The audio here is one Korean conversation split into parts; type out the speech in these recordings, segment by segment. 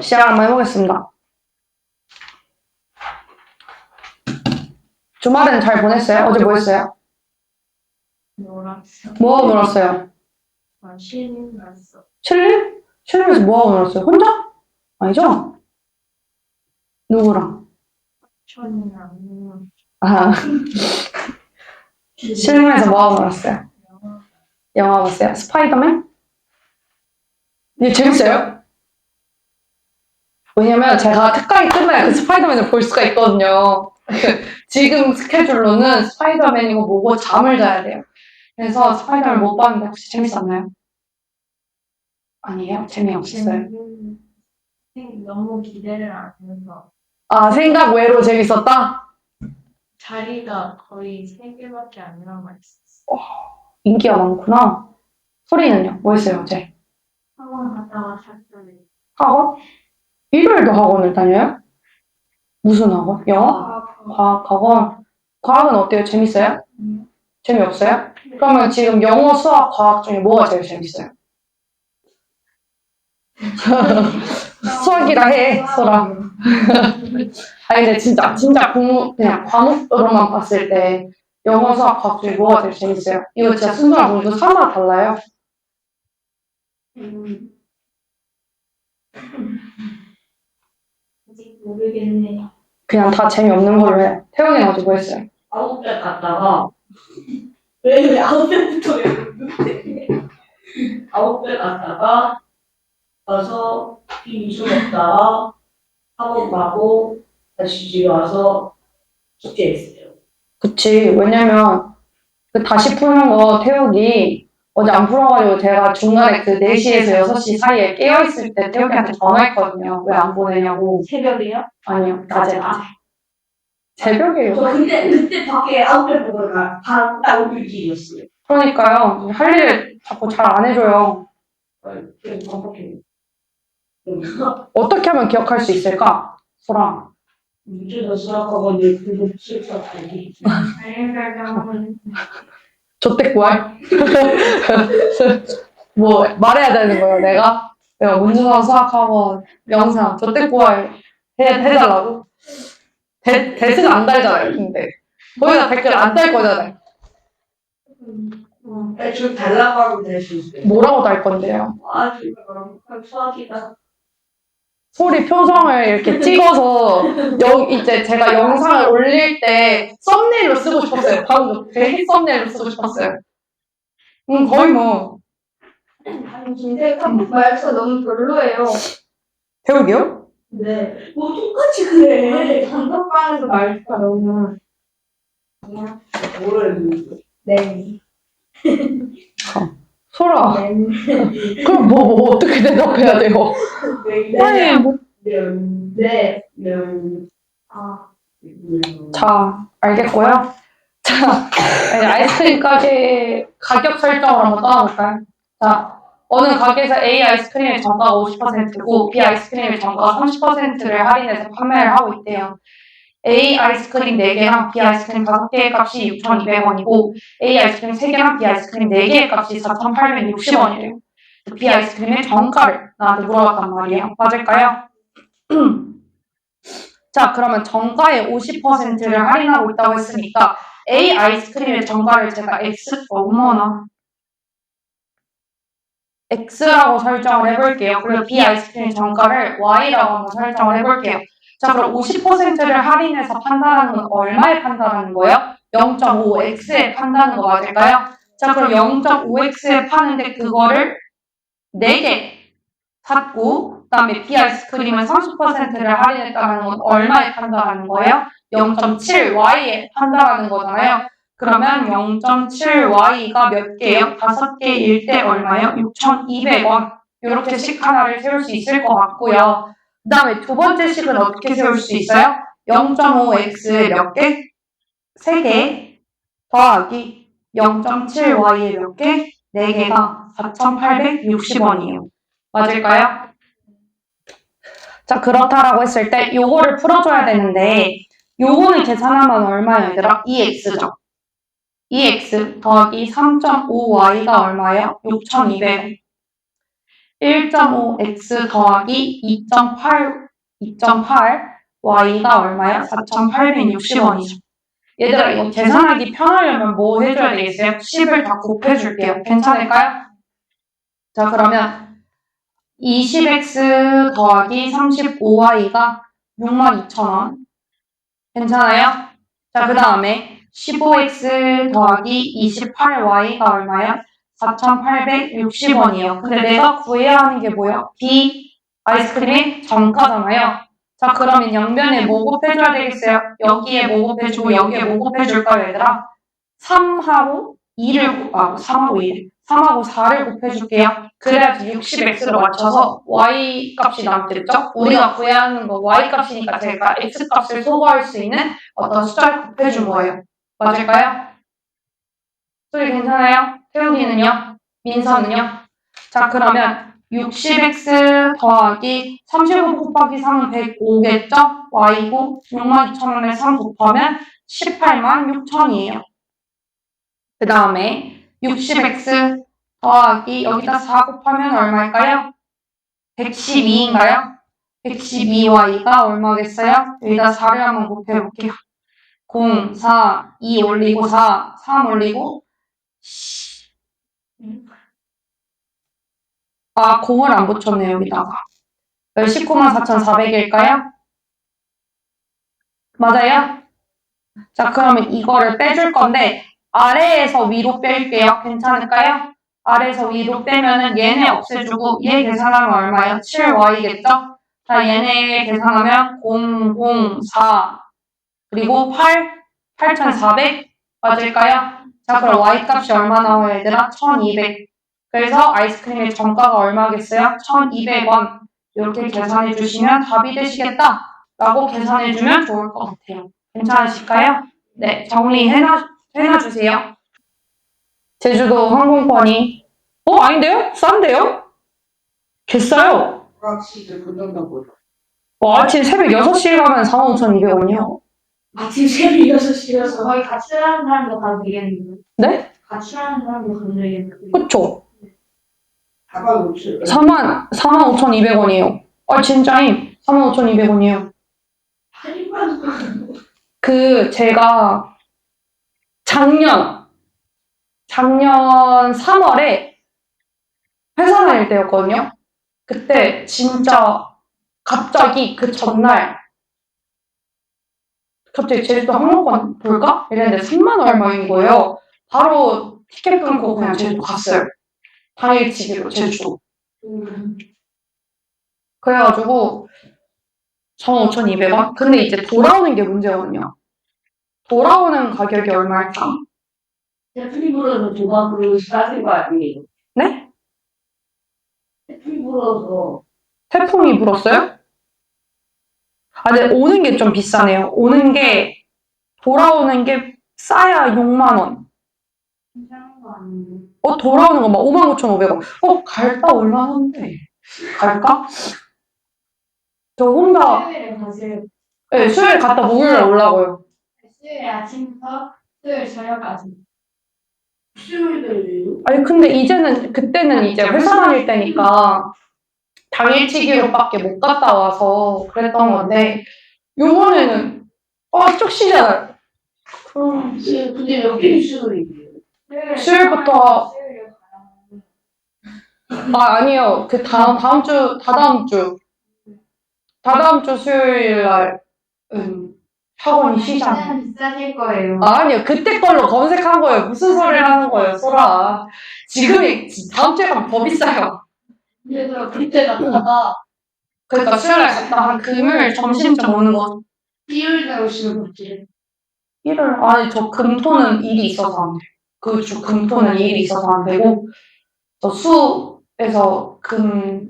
시작 한번 해보겠습니다. 주말에는 잘 보냈어요? 어제 뭐 했어요? 놀았어. 뭐하고 놀았어요? 쉬는 났어. 칠립? 칠립에서 뭐하고 놀았어요? 혼자? 아니죠? 누구랑? 천이랑 아, 실무에서 뭐하고 놀았어요? 영화 봤어요? 스파이더맨? 이게 재밌어요? 왜냐면 제가 특강이 끝나야 그 스파이더맨을 볼 수가 있거든요. 지금 스케줄로는 스파이더맨이고 뭐고 잠을 자야 돼요. 그래서 스파이더맨 못 봤는데 혹시 재밌었나요? 아니에요? 재미없었어요? 너무 기대를 안 해서 아, 생각 외로 재밌었다? 자리가 거의 3개밖에 안 남아있었어. 인기가 많구나. 소리는요? 뭐 했어요, 어제? 학원 갔다가 잤더니 학원? 일요일도 학원을 다녀요? 무슨 학원? 영어? 과학 학원? 과학은 어때요? 재밌어요? 재미없어요? 그러면 지금 영어, 수학, 과학 중에 뭐가 제일 재밌어요? 수학이라 해, 소라. 아니, 근데 진짜 그냥 과목으로만 봤을 때 영어, 수학, 과학 중에 뭐가 제일 재밌어요? 이거 진짜 순서가 모두 3마 달라요. 아직 모르겠네. 그냥 다 재미없는 걸로 해. 태용이는 어제 뭐 했어요? 아웃백 갔다가 왜 아웃백부터 외우는데 아웃백 갔다가 와서 빙수 먹다가 학원 가고 다시 집에 와서 숙제했어요. 그치. 왜냐면 그 다시 푸는 거 태욱이 어제 안 풀어가지고 제가 중간에 그 4시에서 6시 사이에 깨어있을 때 태욱이한테 전화했거든요. 왜 안 보내냐고. 새벽에요? 아니요. 낮에. 새벽에요. 저 그때 밖에 아웃백 보러 바로 딱 울길이었어요. 그러니까요. 할 일을 자꾸 잘 안 해줘요. 좀 반복해요. 어떻게 하면 기억할 수 있을까? 소랑. 문제도 수학학원에 그거 실수하기. 자연발견은 조태구할? 뭐 말해야 되는 거예요, 내가? 내가 문주사 수학학원 영상 조태구할 해달라고? 댓글 안 달잖아요, 근데. 거기다 댓글 안 달 거잖아요. 좀 달라고 하면 될 수 있어요. 뭐라고 달 건데요? 아, 정말 수학이다. 소리 표정을 이렇게 찍어서 이제 제가 영상을 올릴 때 썸네일로 쓰고 싶었어요. 방금 제 썸네일로 쓰고 싶었어요. 거의 뭐 아니 김대감 말투가 너무 별로예요. 태욱이요? 네. 뭐 똑같이 그래. 단톡방에서 말투가 너무 뭐를 네. 소라. 네. 그럼 뭐 어떻게 대답해야 돼요? 아니 뭐. 네. 아 자, 알겠고요. 자, 이제 아이스크림 가게 가격 설정을 한번 떠나볼까요? 자, 어느 가게에서 A 아이스크림의 정가가 50%고 B 아이스크림의 정가가 30%를 할인해서 판매를 하고 있대요. A 아이스크림 4개랑 B 아이스크림 5개의 값이 6,200원이고 A 아이스크림 3개랑 B 아이스크림 4개의 값이 4,860원이래요. B 아이스크림의 정가를 나한테 물어봤단 말이에요. 맞을까요? 자, 그러면 정가의 50%를 할인하고 있다고 했으니까 A 아이스크림의 정가를 제가 X라고 설정을 해볼게요. 그리고 B 아이스크림 정가를 Y라고 한번 설정을 해볼게요. 자, 그럼 50%를 할인해서 판단하는 건 얼마에 판단하는 거예요? 0.5X에 판다는 거 맞을까요? 자, 그럼 0.5X에 파는데 그거를 4개 샀고, 그 다음에 B 아이스크림은 30%를 할인했다는 건 얼마에 판단하는 거예요? 0.7Y에 판단하는 거잖아요. 그러면 0.7Y가 몇 개예요? 5개일 때 얼마예요? 6,200원. 이렇게씩 하나를 세울 수 있을 것 같고요. 그 다음에 두 번째 식은 어떻게 세울 수 있어요? 0.5X에 몇 개? 3개 더하기 0.7Y에 몇 개? 4개가 4,860원이에요. 맞을까요? 자, 그렇다라고 했을 때 요거를 풀어줘야 되는데 요거는 계산하면 얼마예요, 얘들아? 2x죠. 2x 더하기 3.5y가 얼마예요? 6,200원. 1.5x 더하기 2.8y가 얼마야? 4,860원이죠. 얘들아, 이거 계산하기 편하려면 뭐 해줘야 되겠어요? 10을 다 곱해줄게요. 괜찮을까요? 자, 그러면 20x 더하기 35y가 62,000원. 괜찮아요? 자, 그 다음에 15x 더하기 28y가 얼마야? 4,860원이에요. 근데 내가 구해야 하는 게 뭐야? B 아이스크림의 정가잖아요. 자, 그러면 양변에 뭐 곱해줘야 되겠어요? 여기에 뭐 곱해주고 여기에 뭐 곱해줄까요, 얘들아? 3하고 4를 곱해줄게요. 그래야지 60x로 맞춰서 y 값이 남겠죠? 우리가 구해야 하는 거 y 값이니까 제가 x 값을 소거할 수 있는 어떤 숫자를 곱해준 거예요. 맞을까요? 소리 괜찮아요? 태우기는요? 민서는요? 자, 그러면 60x 더하기 35 곱하기 3은 105겠죠? y고 62,000원에 3 곱하면 186,000이에요. 그 다음에 60x 더하기 여기다 4 곱하면 얼마일까요? 112인가요? 112y가 얼마겠어요? 여기다 4를 한번 곱해볼게요. 0, 4, 2 올리고 4, 3 올리고 0을 안 붙였네요, 여기다가. 194,400일까요? 맞아요? 자, 그러면 이거를 빼줄 건데 아래에서 위로 뺄게요. 괜찮을까요? 아래에서 위로 빼면은 얘네 없애주고 얘 계산하면 얼마예요? 7y겠죠? 자, 얘네 계산하면 004 그리고 8,400 맞을까요? 자, 그럼 y 값이 얼마 나와요, 얘들아? 1,200. 그래서 아이스크림의 정가가 얼마겠어요? 1,200원. 이렇게 계산해 주시면 답이 되시겠다. 라고 계산해 주면 좋을 것 같아요. 괜찮으실까요? 네, 정리해놔주세요. 제주도 항공권이 아닌데요? 싼데요? 개싸요. 진짜 끝난다 보다. 아침 새벽 6시에 가면 45,200원이요. 아침 새벽 6시라서. 거의 가출하는 사람도 가도 되겠는데. 네? 가출하는 사람도 가도 되겠는데. 그쵸? 가방 없어요. 45,200원이에요. 진짜임. 45,200원이에요. 할인만 제가 작년 3월에 회사 다닐 때였거든요. 그때 진짜 갑자기 그 전날 갑자기 제주도 항공권 볼까? 이랬는데 3만 얼마인 거예요. 바로 티켓 끊고 그냥 제주도 갔어요. 당일치기로 제주도. 그래가지고 15,200원? 근데 이제 돌아오는 게 문제거든요. 돌아오는 가격이 얼마일까? 태풍이 불어서 도박으로 싸진 거 아니에요? 네? 태풍이 불어서. 태풍이 불었어요? 근데 오는 게 좀 비싸네요. 돌아오는 게 싸야 6만 원. 괜찮은 거 아닌데. 돌아오는 거 막 59,500원. 갈까 얼마인데? 갈까? 저 혼자 수요일에 가실. 네, 수요일에 갔다 목요일에 오려고요. 수요일 아침부터 수요일 저녁까지. 수요일에 아니 근데 그때는 이제 회사 다닐 때니까 당일치기로밖에 못 갔다 와서 그랬던 건데 요번에는 쭉 쉬잖아요. 그럼 근데 여기 수요일이에요. 수요일부터 수요일에 가요. 아니요. 다다음 주 수요일 날 학원이 쉬잖아요. 비싸실 거예요. 아니요. 그때 걸로 검색한 거예요. 무슨 소리를 하는 거예요, 소라. 지금이 다음 주에 가면 더 비싸요. 얘들아 그때 갔다가 그러니까 수요일 날 갔다 한 금요일 점심쯤 오는 거. 일요일에 오시는 거지. 아니 저 금토는 일이 있어서 안 돼요. 그 주 금토는 일이 있어서 안 되고 저 수에서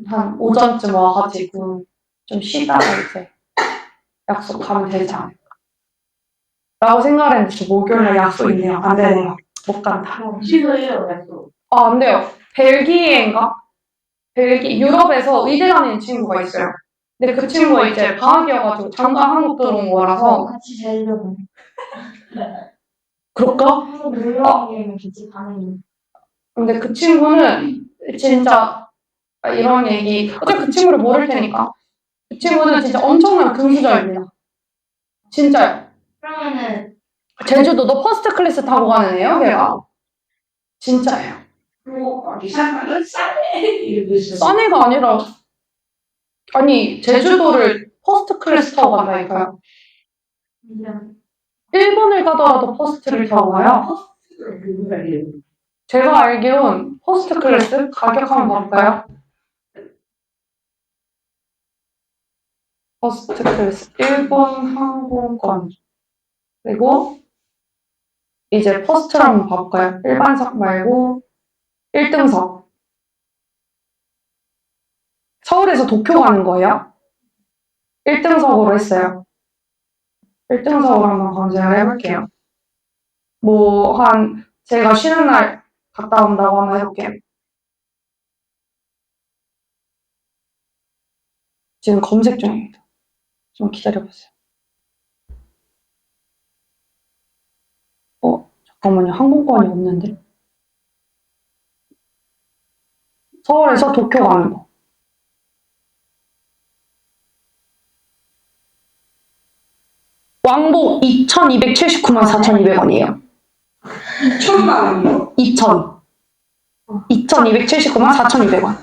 한 오전쯤 와가지고 좀 쉬다가 이제 약속하면 되지 않을까 라고 생각을 했는데 저 목요일날 약속 있네요. 안 되네요. 못 간다. 쉬어요, 약속. 안 돼요. 유럽에서 의대 다니는 친구가 있어요. 근데 그 친구가 이제 방학이어가지고 잠깐 한국 들어온 거라서 같이 제주도 그럴까? 한국 놀러 온 김에 같이 가는. 근데 그 친구는 진짜 이런 얘기. 어차피 그 친구를 모를 테니까. 그 친구는 진짜 엄청난 금수저입니다. 진짜요. 그러면은 제주도도 퍼스트 클래스 타고 가는 애요, 걔가. 진짜예요. 그리고 이상하는 싸네 이러면서 싼 애가 아니라, 아니, 제주도를 퍼스트 클래스 타고 간다니까요. 일본을 가더라도 퍼스트를 타고 가요. 제가 알기론 퍼스트 클래스 가격 한번 볼까요? 퍼스트 클래스 일본 항공권 그리고 이제 퍼스트를 한번 봐볼까요? 일반석 말고 1등석 서울에서 도쿄 가는 거예요? 1등석으로 했어요. 1등석으로 한번 검색을 해볼게요. 제가 쉬는 날 갔다 온다고 한번 해볼게요. 지금 검색 중입니다. 좀 기다려보세요. 잠깐만요. 항공권이 없는데. 서울에서 도쿄 가는 거. 왕복 2,279만 4,200원이에요. 2천만 원이요. 2,279만 4,200원.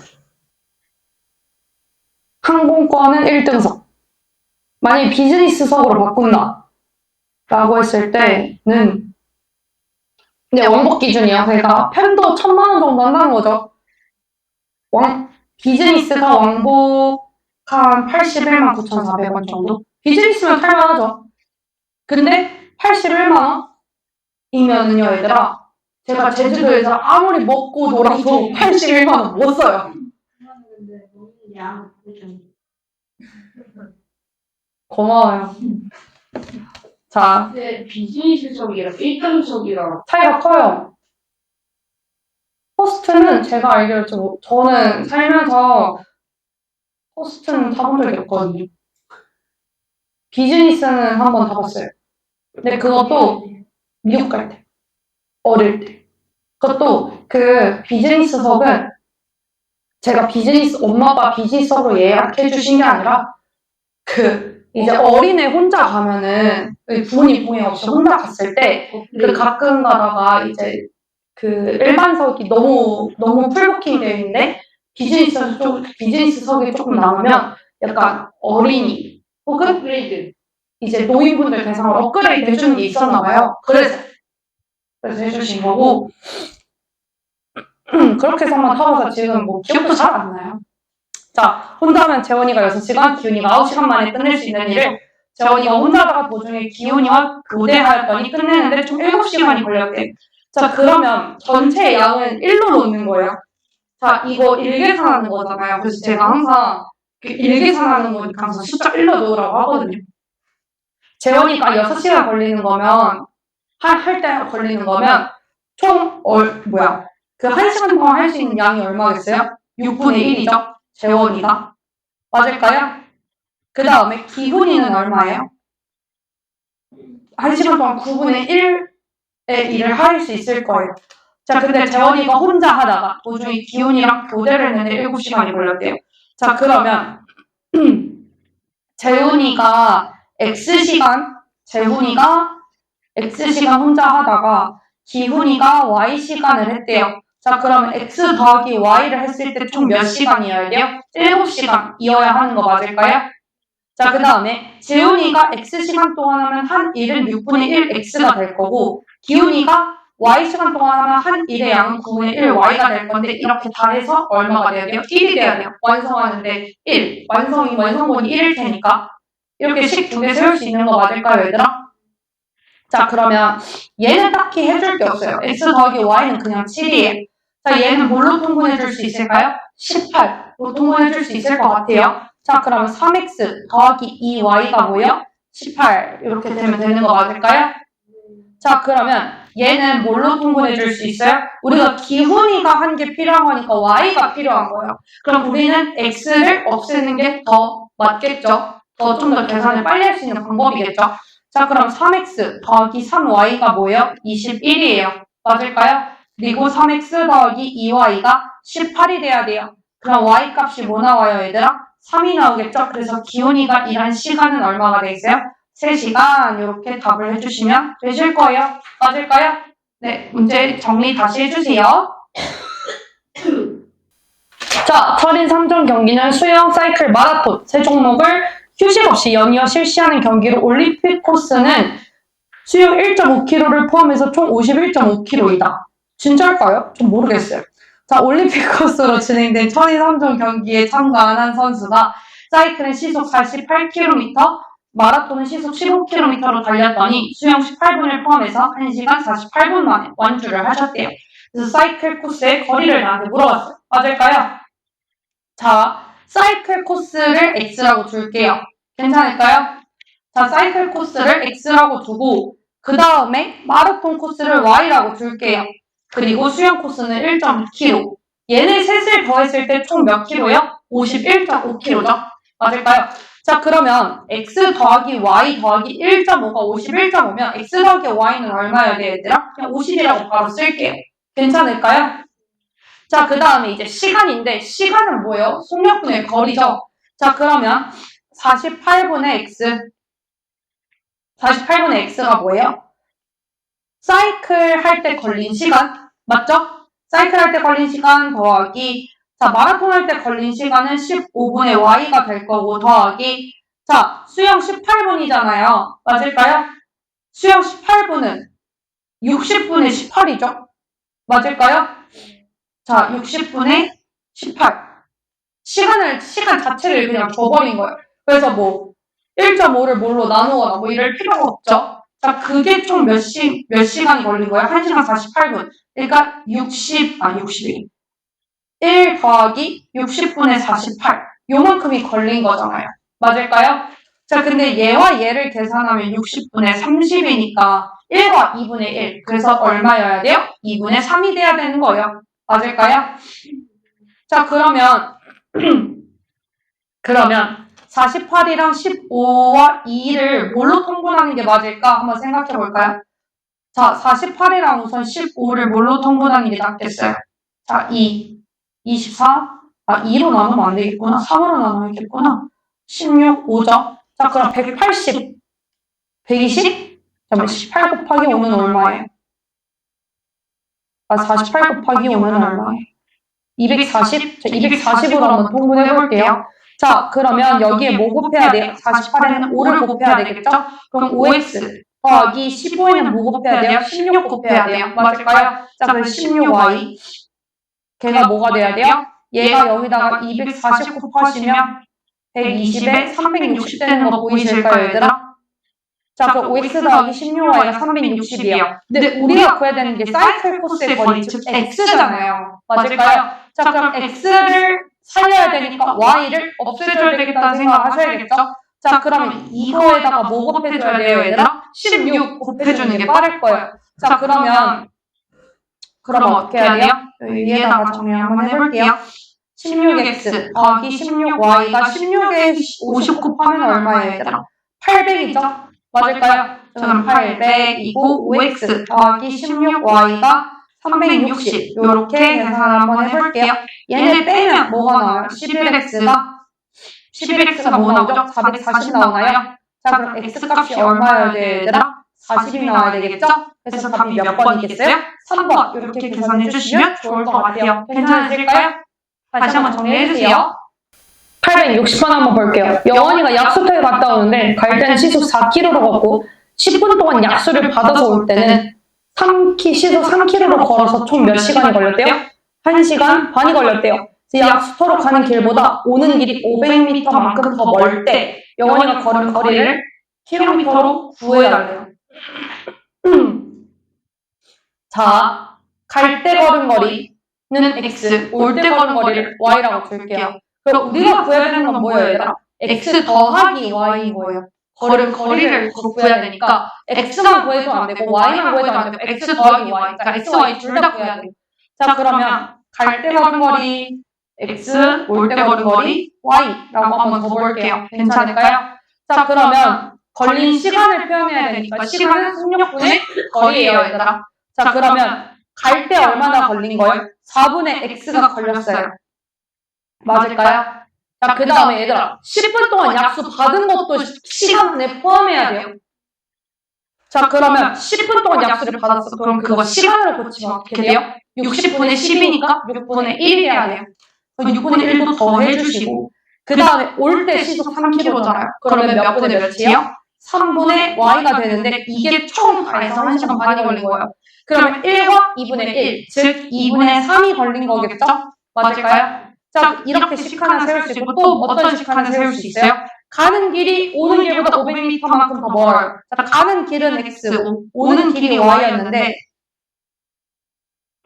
항공권은 1등석. 만약에 비즈니스석으로 바꾼다. 라고 했을 때는, 근데 왕복 기준이요. 그러니까 편도 1,000만 원 정도 한다는 거죠. 비즈니스가 왕복 한 81만 9,400원 정도? 비즈니스면 탈만하죠. 근데 81만 원이면은요, 얘들아. 제가 제주도에서 아무리 먹고 놀아도 81만 원 못 써요. 근데 먹는 양 좀. 고마워요. 자, 근데 비즈니스석이랑 1등석이랑 차이가 커요. 퍼스트는 제가 알기로 저는 살면서 퍼스트는 타본 적이 없거든요. 비즈니스는 한 번 타봤어요. 근데 그것도 미국 갈 때. 어릴 때. 그것도 그 비즈니스석은 제가 엄마가 비즈니스석으로 예약해 주신 게 아니라 이제 어린애 혼자 가면은 부모님 동의 없이 혼자 갔을 때 가끔 가다가 이제 일반석이 너무 풀부킹 되어 있는데 비즈니스석이 조금 남으면 약간 어린이 혹은 업그레이드. 이제 노인분들 대상으로 업그레이드 해주는 게 있었나 봐요. 그래서 해주신 거고 그렇게 해서 한번 타봐서 지금 기억도 잘 안 나요. 자, 혼자 하면 재원이가 6시간, 기훈이가 9시간 만에 끝낼 수 있는 일을 재원이가 혼자 하다가 도중에 기훈이와 교대하였더니 끝내는데 총 7시간이 걸렸대요. 자, 그러면 전체 양은 1로 놓는 거예요. 자, 이거 일계산하는 거잖아요. 그래서 제가 항상 일계산하는 거니까 항상 숫자 1로 놓으라고 하거든요. 재원이가 6시간 걸리는 거면, 할 때 걸리는 거면, 총, 1시간 동안 할 수 있는 양이 얼마겠어요? 6분의 1이죠? 재원이가. 맞을까요? 그 다음에 기훈이는 얼마예요? 1시간 동안 9분의 1의 일을 할 수 있을 거예요. 자, 근데 재원이가 혼자 하다가 도중에 기훈이랑 교대를 했는데 7시간이 걸렸대요. 자, 그러면 재훈이가 X시간 혼자 하다가 기훈이가 Y시간을 했대요. 자, 그러면 X 더하기 Y를 했을 때 총 몇 시간이어야 돼요? 7시간이어야 하는 거 맞을까요? 자, 그 다음에 재훈이가 X시간 동안 하면 한 일은 6분의 1 X가 될 거고 기훈이가 Y시간 동안 하면 한 일의 양은 9분의 1 Y가 될 건데 이렇게 다 해서 얼마가 돼야 돼요? 1이 돼야 돼요. 완성하는데 1. 완성본이 1일 테니까 이렇게 식 2개 세울 수 있는 거 맞을까요, 얘들아? 자, 그러면 얘는 딱히 해줄 게 없어요. X 더하기 Y는 그냥 7이에요. 자, 얘는 뭘로 통분해줄 수 있을까요? 18로 통분해줄 수 있을 것 같아요. 자, 그러면 3x 더하기 2y가 뭐예요? 18 이렇게 되면 되는 거 맞을까요? 자, 그러면 얘는 뭘로 통분해줄 수 있어요? 우리가 기훈이가 한 게 필요한 거니까 y가 필요한 거예요. 그럼 우리는 x를 없애는 게 더 맞겠죠? 좀 더 계산을 빨리 할 수 있는 방법이겠죠? 자, 그럼 3x 더하기 3y가 뭐예요? 21이에요. 맞을까요? 그리고 3x 더하기 2y가 18이 돼야 돼요. 그럼 y 값이 뭐 나와요, 얘들아? 3이 나오겠죠? 그래서 기온이가 일한 시간은 얼마가 돼 있어요? 3시간. 이렇게 답을 해주시면 되실 거예요. 맞을까요? 네, 문제 정리 다시 해주세요. 자, 철인 3종 경기는 수영, 사이클, 마라톤 세 종목을 휴식 없이 연이어 실시하는 경기로 올림픽 코스는 수영 1.5km를 포함해서 총 51.5km이다. 진짜일까요? 좀 모르겠어요. 자, 올림픽 코스로 진행된 철인 3종 경기에 참가한 한 선수가 사이클은 시속 48km, 마라톤은 시속 15km로 달렸더니 수영 18분을 포함해서 1시간 48분 만에 완주를 하셨대요. 그래서 사이클 코스의 거리를 나한테 물어봤어요. 맞을까요? 자, 사이클 코스를 X라고 줄게요. 괜찮을까요? 자, 사이클 코스를 X라고 두고 그 다음에 마라톤 코스를 Y라고 줄게요. 그리고 수영 코스는 1.2km. 얘네 셋을 더했을 때 총 몇 킬로요? 51.5km죠. 맞을까요? 자, 그러면 X 더하기 Y 더하기 1.5가 51.5면 X 더하기 Y는 얼마여야 돼요, 얘들아? 그냥 50이라고 바로 쓸게요. 괜찮을까요? 자, 그 다음에 이제 시간인데, 시간은 뭐예요? 속력분의 거리죠? 자, 그러면 48분의 X. 48분의 X가 뭐예요? 사이클 할 때 걸린 시간. 맞죠? 사이클 할 때 걸린 시간 더하기, 자, 마라톤 할 때 걸린 시간은 15분의 Y가 될 거고, 더하기, 자, 수영 18분이잖아요. 맞을까요? 수영 18분은 60분의 18이죠? 맞을까요? 자, 60분의 18. 시간 자체를 그냥 줘버린 거예요. 그래서 뭐, 1.5를 뭘로 나누거나 뭐 이럴 필요가 없죠. 자, 그게 총 몇 시간이 걸린 거예요? 1시간 48분. 그러니까 62. 1 더하기 60분의 48. 요만큼이 걸린 거잖아요. 맞을까요? 자, 근데 얘와 얘를 계산하면 60분의 30이니까 1과 2분의 1. 그래서 얼마여야 돼요? 2분의 3이 돼야 되는 거예요. 맞을까요? 자, 그러면 48이랑 15와 2를 뭘로 통분하는 게 맞을까? 한번 생각해 볼까요? 자, 48이랑 우선 15를 뭘로 통분하는 게 낫겠어요? 자, 24. 2로 나누면 안 되겠구나. 3으로 나눠야겠구나. 16, 5죠? 자, 그럼 180. 120? 잠깐만, 18 곱하기 5는 얼마예요? 48 곱하기 5는 얼마예요? 240? 자, 240으로 한번 통분해 볼게요. 자, 그러면 여기에 뭐 곱해야 돼요? 48에는 5를 곱해야 되겠죠? 그럼 5x 더하기 15에는 뭐 곱해야 돼요? 16 곱해야 돼요. 맞을까요? 자, 그래서 16y. 걔가 뭐가 돼야 돼요? 얘가 여기다가 240 곱하시면 120에 360 되는 거 보이실까요, 얘들아? 자, 그럼 5x 더하기 16y가 360이에요. 근데 우리가 구해야 되는 게 사이클 코스의 거리, 즉 x잖아요. 맞을까요? 자, 그럼 x를 살려야 되니까 y를 없애줘야 되겠다는 생각을 하셔야겠죠? 자, 그러면 이거에다가 뭐 곱해줘야 돼요, 얘들아? 16 곱해주는 게 빠를 거예요. 자, 그럼 어떻게 해야 돼요? 위에다가 정리 한번 해볼게요. 16x 더하기 16y가 16에 50 곱하면 얼마예요, 얘들아? 800이죠? 맞을까요? 그럼 800이고 5x 더하기 16y가 360. 요렇게 계산 한번 해볼게요. 얘네 빼면 뭐가 나와요? 11x가 뭐 나오죠? 440 나오나요? 자, 그럼 x값이 얼마여야 돼요, 얘들아? 40이 나와야 되겠죠? 그래서 답이 몇 번이겠어요? 3번. 이렇게 계산해 주시면 좋을 것 같아요. 괜찮으실까요? 다시 한번 정리해주세요. 860번 한번 볼게요. 영원이가 약수터에 갔다 오는데 갈 때는 시속 4km로 걷고 10분 동안 약수를 받아서 올 때는 시속 3km로 걸어서 총 몇 시간이 걸렸대요? 1시간 반이 걸렸대요. 약수터로 가는 길보다 오는 길이 500m만큼 더 멀 때 영원이가 걸은 거리를 킬로미터로 구해달래요. 자, 갈 때 걸은 거리는 x, 올 때 걸은 거리를 y라고 줄게요. 그럼 우리가 구해야 되는 건 뭐예요, 얘들아? x 더하기 y인 거예요. 걸은 거리를 구해야 되니까 x만 구해도 안 되고 y만 구해도 안 되고 x 더하기 y, 그러니까 x, y 둘 다 구해야 돼요. 자, 그러면 갈 때 걸은 거리 x, 올 때 걸은 거리 y라고 한번 더 볼게요. 괜찮을까요? 자, 그러면 걸린 시간을 표현해야 되니까 시간은 속력분의 거리예요, 얘들아. 자, 그러면 갈 때 얼마나 걸린 거예요? 4분의 x가 걸렸어요. 맞을까요? 자, 그 다음에 얘들아, 10분 동안 약수 받은 것도 시간 안에 포함해야 돼요. 자, 그러면 10분 동안 약수를 받았어. 그럼 그거 시간으로 고치면 어떻게 돼요? 60분의 10이니까 6분의 1 해야 돼요. 그럼 6분의 1도 더 해주시고, 그 다음에 올 때 시속 3km잖아요. 그러면 몇 분의 몇이에요? 3분의 y가 되는데 이게 총 다 해서 1시간 반이 걸린 거예요. 그러면 1과 2분의 1, 즉 2분의 3이 걸린 거겠죠? 맞을까요? 자, 이렇게 식하나 세울 수 있고 또 어떤 식하나 세울 수 있어요? 가는 길이 오는 길보다 500m만큼 더 멀어요. 자, 가는 길은 x, 오는 길이 y였는데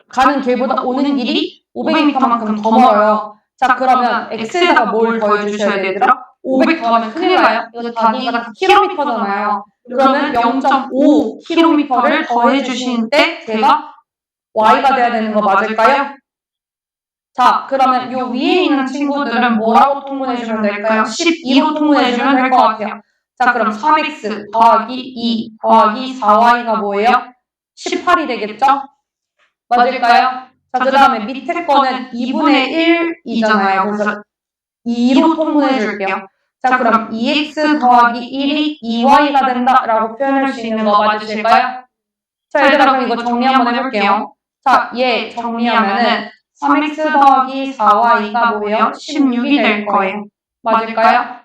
가는 길보다 오는 길이 500m만큼 더 멀어요. 자, 그러면 x에다가 뭘 더해주셔야 돼요, 얘들아? 500 더하면 큰일 나요. 이거 단위가 km잖아요. 그러면 0.5km를 더해주시는 때 제가 y가 돼야 되는 거 맞을까요? 자, 그러면 요 위에 있는 친구들은 뭐라고 통분해주면 될까요? 12로 통분해주면 될 것 같아요. 자, 그럼 3x 더하기 2 더하기 4y가 뭐예요? 18이 되겠죠? 맞을까요? 자, 그 다음에 밑에 거는 2분의 1이잖아요. 그래서 2로 통분해줄게요. 자, 그럼 2x 더하기 1이 2y가 된다라고 표현할 수 있는 거 맞으실까요? 자, 얘들아, 그럼 이거 정리 한번 해볼게요. 자, 얘 정리하면은 3x 더하기 4y가 뭐예요? 16이 될 거예요. 맞을까요?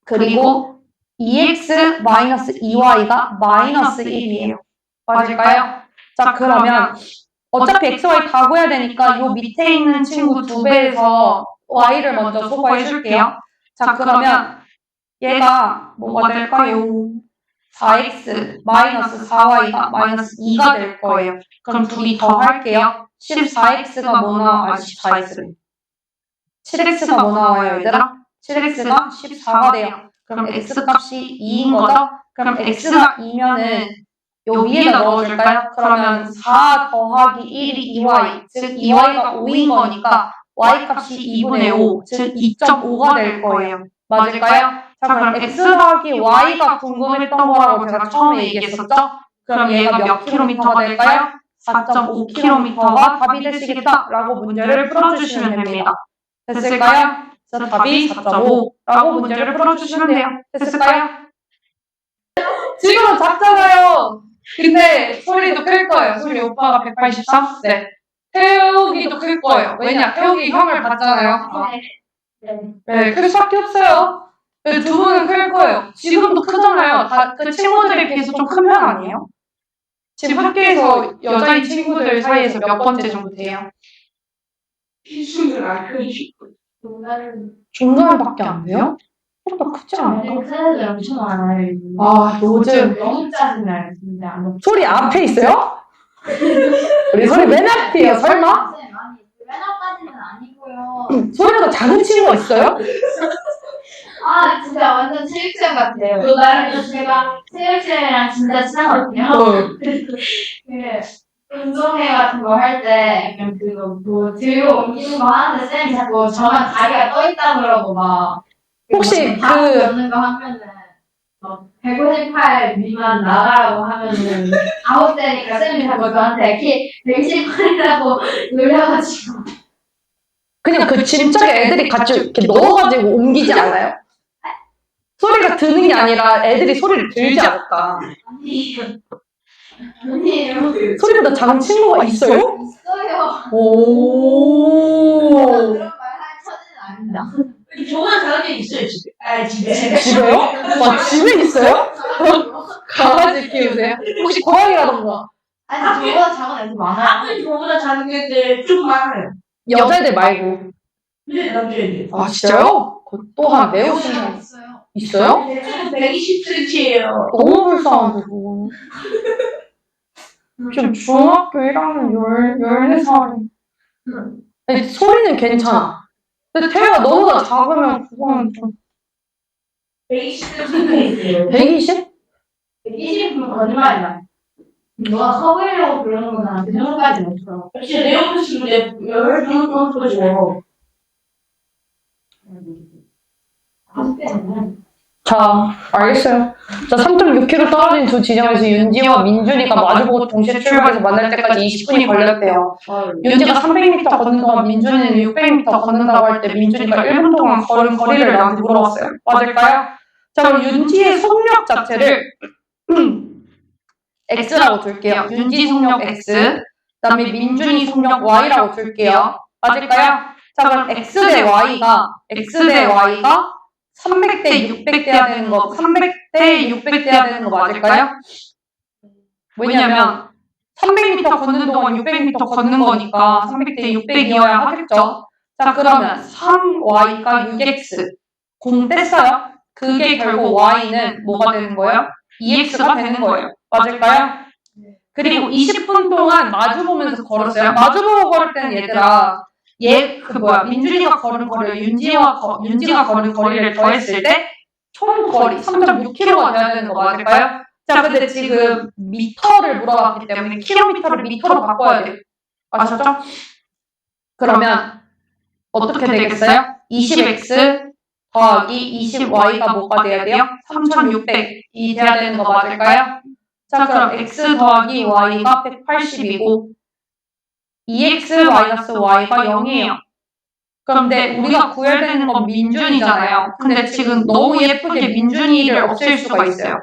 그리고 2x 마이너스 2y가 마이너스 1이에요. 맞을까요? 자, 그러면 어차피 x, y 다 구해야 되니까 요 밑에 있는 친구 2배에서 y를 먼저 소거해 줄게요. 자, 그러면 얘가 뭐가 될까요? 4x 마이너스 4y가 마이너스 2가 될 거예요. 그럼 둘이 더 할게요. 14x가 뭐 나와? 14x. 7x가 뭐 나와요, 얘들아? 7x가 14가 돼요. 그럼 x 값이 2인 거죠? 그럼 x가 2면은 요 위에다 넣어줄까요? 그러면 4 더하기 1이 2y, 즉 2y가 5인 거니까 y 값이 2분의 5, 즉 2.5가 될 거예요. 맞을까요? 자, 그럼 x 더하기 y가 궁금했던 거라고 제가 처음에 얘기했었죠? 그럼 얘가 몇 킬로미터가 될까요? 4.5km가 답이 되시겠다라고 문제를 풀어주시면 됩니다. 됐을까요? 그래서 답이 4.5라고 문제를 풀어주시면 돼요. 됐을까요? 지금은 작잖아요. 근데 소리도 클 거예요. 소리 오빠가 183? 네. 태욱이도 클 거예요. 왜냐? 태욱이 형을 봤잖아요. 네, 클 수밖에 없어요. 네, 두 분은 클 거예요. 지금도 크잖아요. 다 그 친구들에 비해서 좀 큰 편 아니에요? 지금 학교에서 여자인 친구들 사이에서 몇 번째 정도 돼요? 필수는 안 크지. 중간밖에 안 돼요? 그보다 크지 않을까? 요새는 엄청 많아요. 아, 요즘 너무 짜증나요, 진짜. 소리 앞에 있어요? 우리 소리 맨 앞이에요, 설마? 쌤, 아니, 맨 앞까지는 아니고요. 소리보다 작은 친구가 있어요? 아, 진짜 완전 체육쌤 같아요. 너 나를 제가 체육쌤이랑 진짜 친하거든요. 그래서 그 운동회 같은 거 할 때 약간 그거 뭐 들고 옮기는 거 하는데 쌤이 자꾸 저만 다리가 떠 있다 그러고 막 혹시 밥 그 넣는 거 하면은 158 미만 나가라고 하면은 아홉 대니까 쌤이 자꾸 저한테 키 118이라고 놀려가지고 그냥 그 짐짝에 애들이 같이 이렇게 넣어가지고 옮기지 않아요? 소리가 드는 게 아니라 애들이 소리를 들지 않을까? 아니에요. 소리보다 작은 친구가 있어요? 있어요. 오. 그런 말 할 처지는 아닙니다. 저보다 작은 게 있어요, 집에. 아, 집에. 집에요? 와, 집에 있어요? 강아지 키우세요? 혹시 고양이라던가? 아니 저보다 작은 애들 많아요. 아무리 저보다 작은 애들 좀 많아요. 여자애들 말고. 근데 남자애들. 아, 진짜요? 그거 또한 매우 신기해요. 있어요. 있어요? 저는 120cm예요. 너무 불쌍한데, 그거. 지금 중학교 1학년 14살이. 아니, 소리는 괜찮아. 근데 태우가 너보다 작으면 그거는 좀. 120cm예요. 120? 120은 거짓말이다. 너가 커 보이려고 그러는 거나 그 정도까지는 없어. 역시 내 옆에 친구 내 열두 거죠. 그때는 자, 알겠어요. 자, 3.6km 떨어진 두 지점에서 윤지와 민준이가 마주보고 동시에 출발해서 만날 때까지 20분이 걸렸대요. 윤지가 300m 걷는 동안 민준이는 600m 걷는다고 할 때 민준이가 1분 동안 걸은 거리를 나한테 물어봤어요. 맞을까요? 자, 그럼 윤지의 속력 자체를 X라고 둘게요. 윤지 속력 X, 그다음에 민준이 속력 Y라고 둘게요. 맞을까요? 자, 그럼 X 대 Y가 300대 600 돼야 되는 거, 300대 600 돼야 되는 거 맞을까요? 왜냐면 300m 걷는 동안 600m 걷는 거니까 300대 600이어야 하겠죠. 자, 그러면 3y가 6x 공 뺐어요. 그게 결국 y는 뭐가 되는 거예요? 2x가 되는 거예요. 맞을까요? 그리고 20분 동안 마주보면서 걸었어요. 마주보고 걸을 때는 얘들아, 민준이가 걸은 거리를 윤지가 걸은 거리를 더했을 때 총 거리 3.6km가 돼야 되는 거 맞을까요? 자, 근데 지금 미터를 물어봤기 때문에 킬로미터를 미터로 바꿔야 돼요. 아셨죠? 그러면 어떻게 되겠어요? 20x 더하기 20y가 뭐가 돼야 돼요? 3600이 돼야 되는 거 맞을까요? 자, 그럼 x 더하기 y가 180이고 2x 마이너스 y가 0이에요. 그런데 우리가 구해야 되는 건 민준이잖아요. 근데 지금 너무 예쁘게 민준이를 없앨 수가 있어요.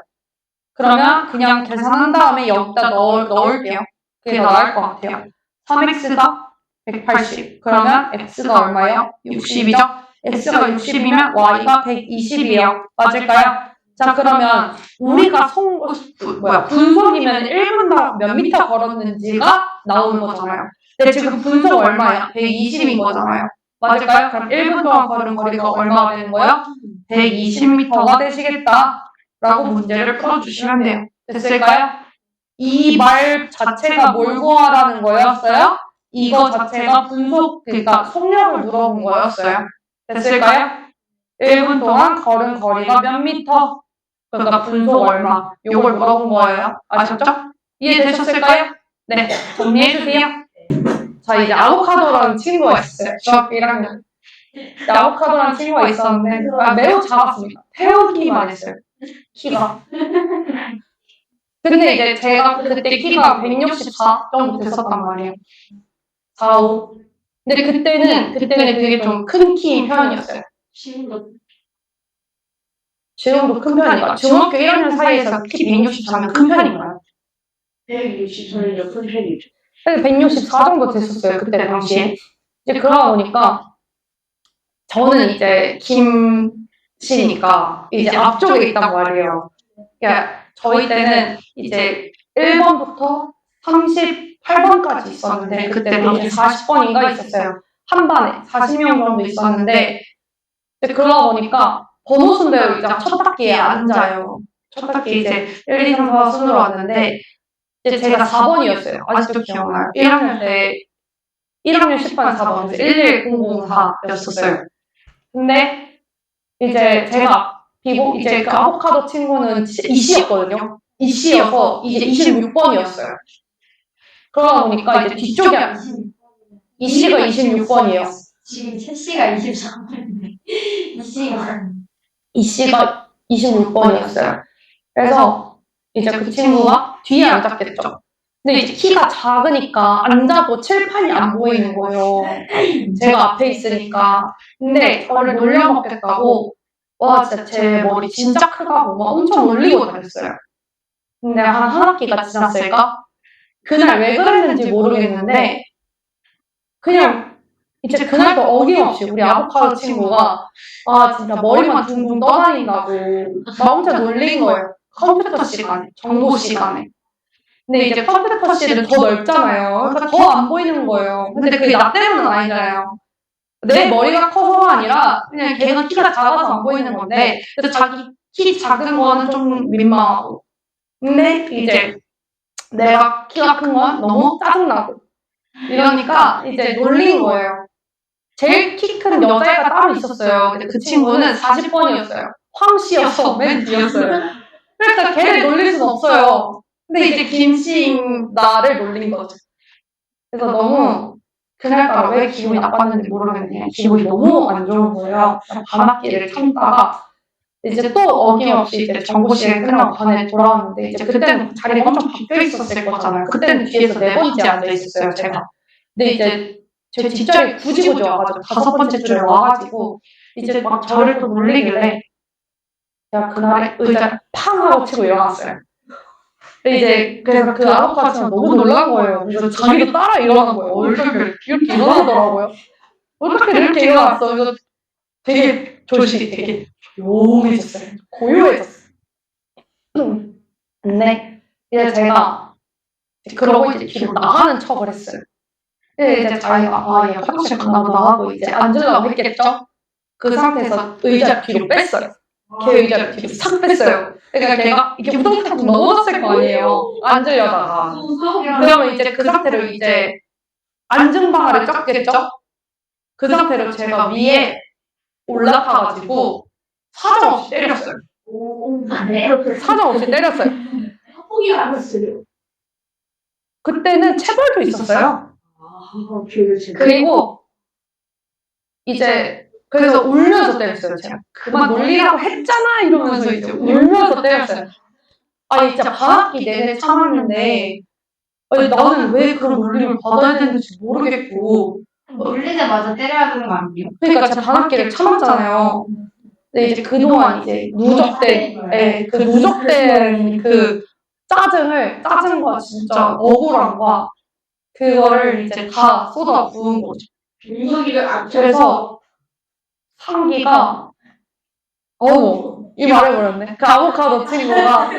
그러면 그냥 계산한 다음에 여기다 넣을게요. 그게 더 나을 것 같아요. 3x가 180. 그러면 x가 얼마예요? 60이죠? x가 60이면 y가 120이에요. 맞을까요? 자, 그러면 우리가 분속이면 1분 몇 미터 걸었는지가 나오는 거잖아요. 근데 지금 분속 얼마예요? 120인 거잖아요. 맞을까요? 그럼 1분 동안 걸은 거리가 얼마가 되는 거예요? 120m가 되시겠다라고 문제를 풀어주시면 돼요. 됐을까요? 이 말 자체가 뭘 구하라는 거였어요? 이거 자체가 그러니까 속력을 물어본 거였어요. 됐을까요? 1분 동안 걸은 거리가 몇 미터? 그러니까 분속 얼마? 요걸 물어본 거예요. 아셨죠? 이해되셨을까요? 네, 정리해주세요. 자, 이제 아보카도라는 친구가 있어요. 중학교 1학년. 아보카도라는 친구가 있었는데 매우 작았습니다. 태우기만 했어요. 키가. 근데 이제 제가 그때 키가 164 정도 됐었단 말이에요. 4, 5. 근데 그때는 되게 좀 큰 키인 편이었어요. 지금도 큰 편이니까. 중학교 1학년 사이에서 키 164면 큰 편인가요? 160소리가 큰 편이죠. 164 정도 됐었어요. 그때 당시에. 이제 그러다 보니까 저는 이제 김씨니까 이제 앞쪽에 있단 말이에요. 그러니까 저희 때는 이제 1번부터 38번까지 있었는데 그때 당시 40번인가 있었어요. 한 반에 40명 정도 있었는데 이제 그러다 보니까 번호 순대로 이제 첫 학기에 앉아요. 첫 학기 이제 1, 2, 3, 4 순으로 왔는데 이제 제가 4번이었어요. 아직도 기억나요. 1학년 때 1학년 10반 4번 11004였었어요. 근데 이제 제가 이제 그 아보카도 친구는 이씨였거든요. 이씨여서 이제 26번이었어요. 그러다 보니까 이제 뒤쪽에 이씨가 26번이에요. 지금 채씨가 24번인데 이씨가 26번이었어요. 그래서 이제 그 친구가 뒤에 앉았겠죠. 근데 이제 키가 작으니까 앉아도 칠판이 안 보이는 거예요. 제가 앞에 있으니까. 근데 저를 놀려먹겠다고 와 진짜 제 머리 진짜 크다고 막 엄청 놀리고 다녔어요. 근데 한 학기가 지났을까? 그날 왜 그랬는지 모르겠는데 그냥 이제 그날도 어김없이 우리 아보카도 친구가 아 진짜 머리만 둥둥 떠다닌다고 막 엄청 놀린 거예요. 컴퓨터 시간에, 정보 시간에. 근데 이제 컴퓨터실은 더 넓잖아요. 그러니까 더 안 보이는 거예요. 근데 그게 나 때문은 아니잖아요. 내 머리가 커서가 아니라 그냥 걔가 키가 작아서 안 보이는 건데 그래서 자기 키 작은 거는 좀 민망하고 근데 이제 내가 키가 큰 건 너무 짜증나고 이러니까 이제 놀린 거예요. 제일 키 큰 여자애가 따로 있었어요. 근데 그 친구는 40번이었어요. 황씨여서 맨 뒤였어요. 그러니까 걔를 놀릴 수는 없어요. 근데 이제 김씨인 나를 놀린 거죠. 그래서 너무 그날따라 왜 기분이 나빴는지 모르겠는데 기분이 너무 안 좋은 거예요. 반학기를 참다가 이제 또 어김없이 이제 정보 시간 끝나고 반에 돌아왔는데 이제 그때는 자리가 엄청 바뀌어 있었을 거잖아요. 그때는 뒤에서 네 번째 앉아 있었어요, 제가. 근데 이제 제 뒷자리 굳이 와가지고 다섯 번째 줄에 와가지고 이제 막 저를 또 놀리길래 제가 그날에 의자 팡 하고 치고 일어났어요. 근데 이제 그래서 그 아보카치가 너무 놀란 거예요. 그래서 자기도 따라 일어난 거예요. 얼굴을 이렇게 일어나더라고요. 어떻게 이렇게 일어났어? 그래서 되게 조식이 되게 조용해졌어요. 고요해졌어요. 근데 이제 제가 그러고 이제 뒤로 나가는 척을 했어요. 근데 이제 자기가 아, 얘 화장실 갔나 보다 하고 이제 앉으려고 했겠죠? 그 상태에서 의자 뒤로 뺐어요. 걔 의자를 뒤로 싹 뺐어요. 그러니까 걔가 이게 우동탕 넘어졌을 거 아니에요. 앉으려다가. 그러면 이제 그 상태로 이제 앉은 방아를 쪘겠죠? 그 상태로 제가 위에 올라타가지고 사정없이 때렸어요. 사정없이 때렸어요. 포기 안 했어요. 그때는 체벌도 있었어요. 기억이 그리고 이제 그래서 울면서 때렸어요. 제가 그만 놀리라고 했잖아 이러면서 이제 울면서 때렸어요. 아니 진짜 반학기 내내 참았는데 아니, 나는 왜 그런 놀림을 받아야 되는지 모르겠고 놀리자마자 때려야 되는 거 아니에요? 그러니까 제가 반학기를 참았잖아요. 근데 이제 그동안 이제 누적된 그 누적된 그 짜증과 진짜 억울함과 그거를 이제 다 쏟아 부은 거죠. 윤석이를 안 그래서 상기가 이 말해버렸네. 그 아보카도 친구가 그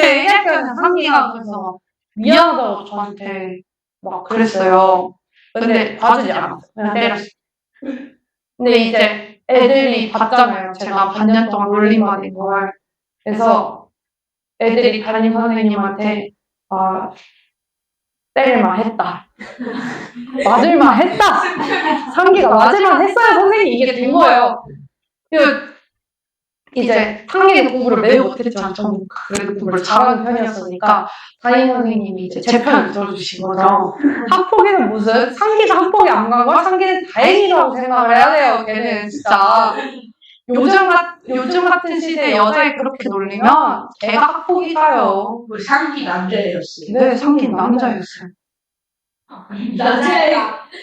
얘기할 때는 상기가 그래서 미안하다고 저한테 막 그랬어요. 근데 봐주지 않았어요. 그냥 때렸어요. 근데 이제 애들이 봤잖아요. 제가 반년 동안 놀림받은 걸. 그래서 애들이 담임 선생님한테 때릴만 했다. 맞을만 했다. 상기가 맞을만 했어요, 선생님. 이게 된 거예요. 이제 상기는 공부를 매우 못했지만 저는 그래도 공부를 잘하는 편이었으니까 담임 선생님이 이제 제 편을 들어주신 거죠. 학폭위는 무슨 상기가 학폭이 안 간 걸 상기는 다행이라고 생각을 해야 돼요. 걔는 진짜 요즘 같은 시대에 여자애 그렇게 놀리면 걔가 학폭이 가요. 우리 상기 남자애였어요. 네, 상기는 남자였어요.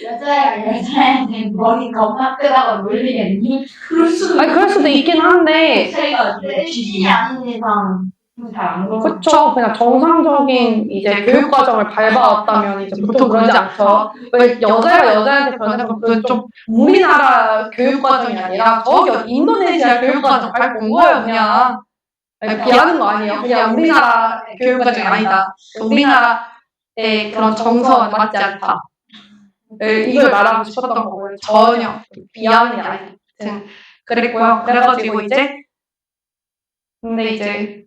여자애한테 머리 겁나 크다고 놀리겠니? 그럴 수도 아니 그럴 수도 있긴 한데 차이가 신이 아닌 이상 잘안 그러고. 그쵸. 그냥 정상적인 이제 교육 과정을 밟아왔다면 이제 보통 그러지 않죠. 왜 여자가 여자한테 변해서 그좀 우리나라 교육 과정이 아니라 저기 인도네시아 교육 과정 밟고 온 거예요, 그냥. 아니, 비하는 거 아니에요. 그냥 우리나라 교육 과정이 아니다. 우리나라의 그런 정서와 맞지 않다. 이걸 말하고 싶었던 거고요. 전혀 비하는 게 아니든 그랬고요. 그래가지고 근데 이제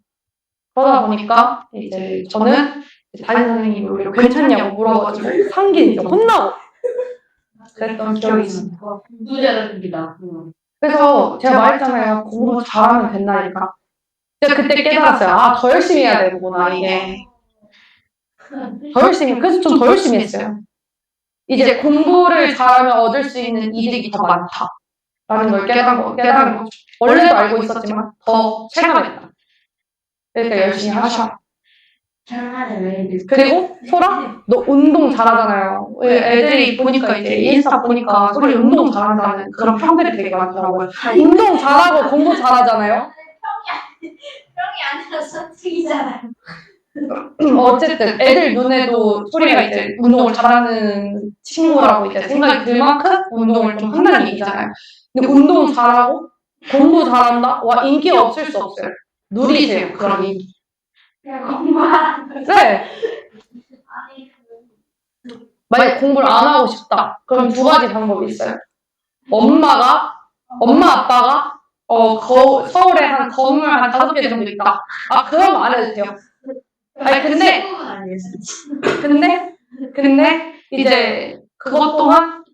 그러다 보니까 이제 저는 담임 선생님이 오히려 괜찮냐고 물어가지고 상기 이제 혼나고 그랬던 기억이 있습니다. 공부자랍니다. 그래서 제가 말했잖아요. 공부 잘하면 된다니까. 제가 그때 깨달았어요. 아, 더 열심히 해야 되는구나, 이게. 그래서 좀 더 열심히 했어요. 이제 공부를 잘하면 얻을 수 있는 이득이 더 많다. 라는 걸 깨달은 거죠. 원래도 알고 있었지만 더 체감했다. 그러니까 열심히 하셔. 그리고 소라, 너 운동 잘하잖아요. 애들이 보니까 이제 인스타 보니까 소라 운동 잘한다는 그런 평들이 되게 많더라고요. 운동 잘하고 공부 잘하잖아요. 형이 아니라 선택이잖아요. 어쨌든 애들 눈에도 소리가 이제 운동을 잘하는 친구라고 이제 생각이 들 만큼 운동을 좀 한다는 얘기잖아요. 근데 운동 잘하고 공부 잘한다? 와, 인기가 없을 수 없어요. 누리세요, 그런 인기. 공부하는 네. 만약 공부를 안 하고 싶다. 그럼 두 가지 방법이 있어요. 엄마, 아빠가 서울에 한 건물 한 5개 정도 있다. 그러면 안 해도 돼요. 아니 근데 이제 그것 또한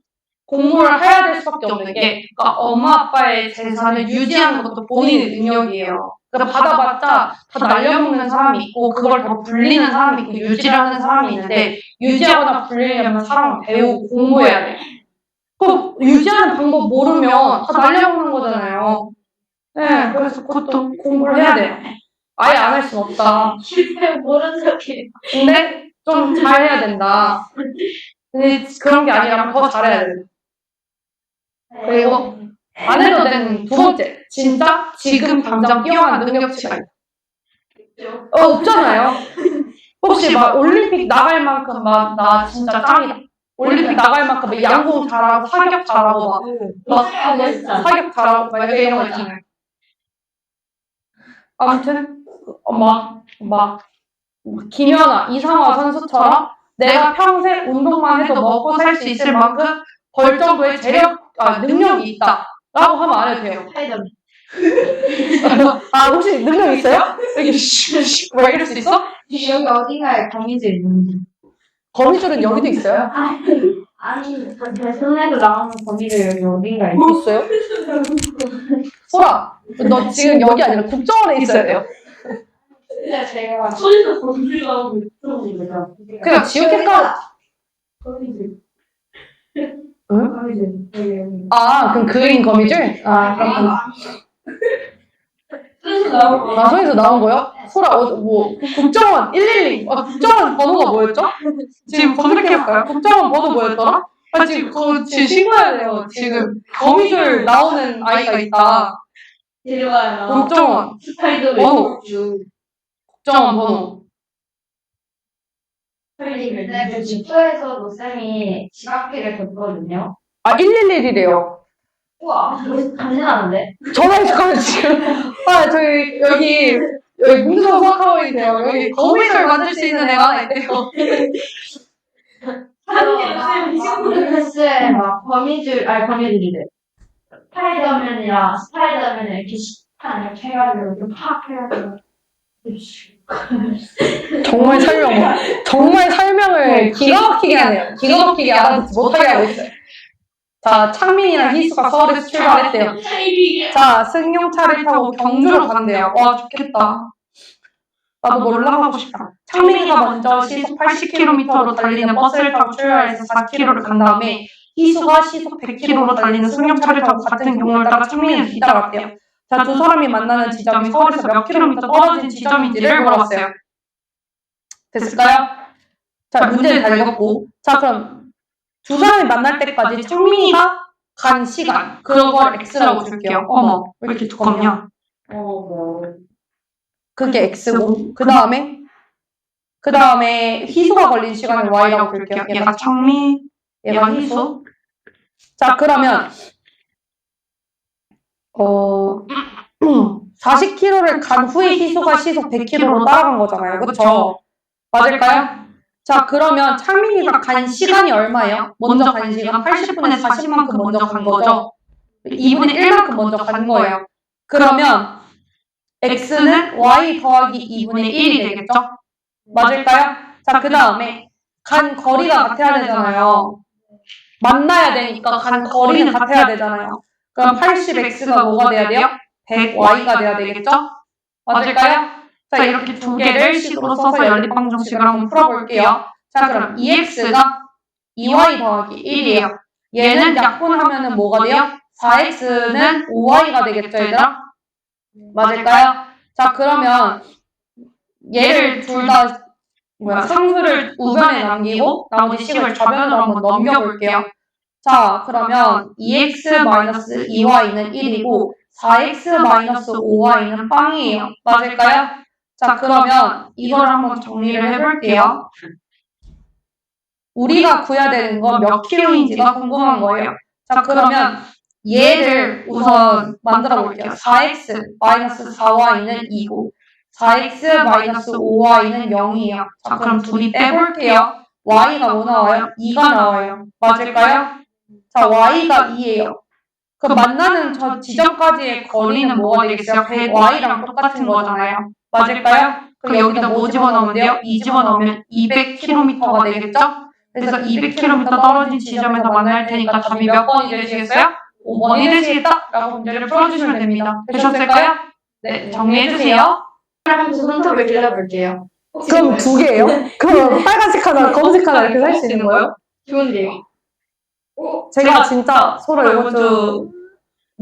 공부를 해야 될 수밖에 없는 게 그러니까 엄마 아빠의 재산을 유지하는 것도 본인의 능력이에요. 그러니까 받아봤자 다 날려먹는 사람이 있고 그걸 더 불리는 사람이 있고 유지를 하는 사람이 있는데 유지하거나 불리려면 사람은 배우고 공부해야 돼. 그 유지하는 방법 모르면 다 날려먹는 거잖아요. 네, 그래서 그것도 공부를 해야 돼요. 아예 안 할 순 없다. 모르는 척해. 근데 좀 잘해야 된다. 근데 그런 게 아니라면 더 잘해야 된다. 그리고 안 해도 되는 두 번째, 진짜 지금 당장 뛰어난 능력치가 있다. 없잖아요. 혹시 막 올림픽 나갈 만큼 막 나 진짜 짱이다. 올림픽 나갈 만큼 막 양궁 잘하고 사격 잘하고 막 사격 잘하고 막 이런 거 있잖아요. 아무튼 막 김연아, 이상화 선수처럼 내가 평생 운동만 해도 먹고 살 수 있을 만큼 벌 정도의 능력이 있다라고 하면 안 해도 돼요. 사이점. 아, 혹시 능력 있어요? 여기 뭐 이럴 수 있어? 여기 어딘가에 거미줄 있는데. 거미줄은 여기도 있어요. 아니, 제 손에도 나오는 거미줄 여기 어딘가에 뭐 있어요? 소라, 너 지금 여기 아니라 국정원에 있어야 돼요. 근데 제가 소리도 거미줄 나오고 있어요. 그냥 지우개가 거미줄. 응? 거미줄. 여기. 아, 그럼 그린 거미줄? 아, 그럼 소리도 나오고. 방송에서 나온 거요? 소라, 뭐 국정원 112. 아, 국정원 번호가 뭐였죠? 지금 검색해볼까요? 국정원 번호 뭐였더라? 아, 지금 지금 신고해야 돼요. 지금 거미줄 나오는 아이가 있다. 데려가요. 국정원 스파이더맨. 번호. 국정원 번호. 근데 그 집도에서도 쌤이 지각비를 줬거든요. 아, 111이래요. 우와, 간지나는데? 전화해서 가면 지금. 아, 저희 여기 문서 수학하고 있는데요. 여기 거미줄 만들 수 있는 애가 하나 있대요. 글쎄, 막 거미줄이래. 스파이더맨을 이렇게 식판 이렇게 해가지고 이렇게 팍 해가지고. 정말 설명을 기가 막히게 하네요. 기가 막히게 알아듣지 못하게 하고 있어요. 자, 창민이랑 희수가 서울에서 출발했대요. 자, 승용차를 타고 경주로 간대요. 와, 좋겠다. 나도 올라가고 싶다. 창민이가 먼저 시속 80km로 달리는 버스를 타고 출발해서 4km를 간 다음에 희수가 시속 100km로 달리는 승용차를 타고 같은 경로를 따라 창민이를 뒤따라갔대요. 자, 두 사람이 만나는 지점이 서울에서 몇 킬로미터 떨어진 지점인지를 물어봤어요. 됐을까요? 자, 문제를 다 읽었고. 자, 그럼 두 사람이 만날 때까지 창민이가 간 시간, 그걸 X라고 줄게요. 어머, 왜 이렇게 두껍냐? 그게 X고, 그 다음에 희수가 걸린 시간을 Y라고 줄게요. 얘가 창민, 얘가 희수. 자, 그러면 40km를 간 후에 희수가 시속 100km로 따라간 거잖아요. 그쵸? 맞을까요? 자, 그러면 창민이가 간 시간이 얼마예요? 먼저 간 시간 80분에 40만큼 먼저 간 거죠? 2분의 1만큼 먼저 간 거예요. 그러면 X는 Y 더하기 2분의 1이 되겠죠? 맞을까요? 자, 그 다음에 간 거리가 같아야 되잖아요. 만나야 되니까 간 거리는 같아야 되잖아요. 그럼 80X가 뭐가 돼야 돼요? 100Y가 돼야 되겠죠? 맞을까요? 자, 이렇게 두 개를 식으로 써서 연립방정식을 한번 풀어볼게요. 자, 그럼 2X가 2Y 더하기 1이에요. 얘는 약분하면은 뭐가 돼요? 4X는 5Y가 되겠죠, 얘들아? 맞을까요? 자, 그러면 얘를 둘 다 상수를 우변에 남기고 나머지 식을 좌변으로 한번 넘겨볼게요. 자, 그러면 2x-2y는 1이고 4x-5y는 빵이에요. 맞을까요? 자, 그러면 이걸 한번 정리를 해볼게요. 우리가 구해야 되는 건 몇 킬로인지가 궁금한 거예요. 자, 그러면 얘를 우선 만들어 볼게요. 4x-4y는 2고 4x-5y는 0이에요. 자, 그럼 둘이 빼볼게요. y가 뭐 나와요? 2가 나와요. 맞을까요? 자, y가 2예요. 그럼 만나는 저 지점까지의 거리는 뭐가 되겠어요? 100y랑 똑같은 거잖아요. 맞을까요? 그럼 여기다 뭐 집어넣으면 돼요? 2 집어넣으면 200km가 되겠죠? 그래서 200km 떨어진 지점에서 만날 테니까 답이 몇 번이 되시겠어요? 5번이 되시겠다? 라고 문제를 풀어주시면 됩니다. 되셨을까요? 네, 정리해주세요. 하면서 손톱을 길러볼게요. 그럼 두 개예요? 그럼 빨간색 하나, 검은색 하나 이렇게 살 수 있는 거예요? 좋은데요? 제가 진짜 서로 이번 주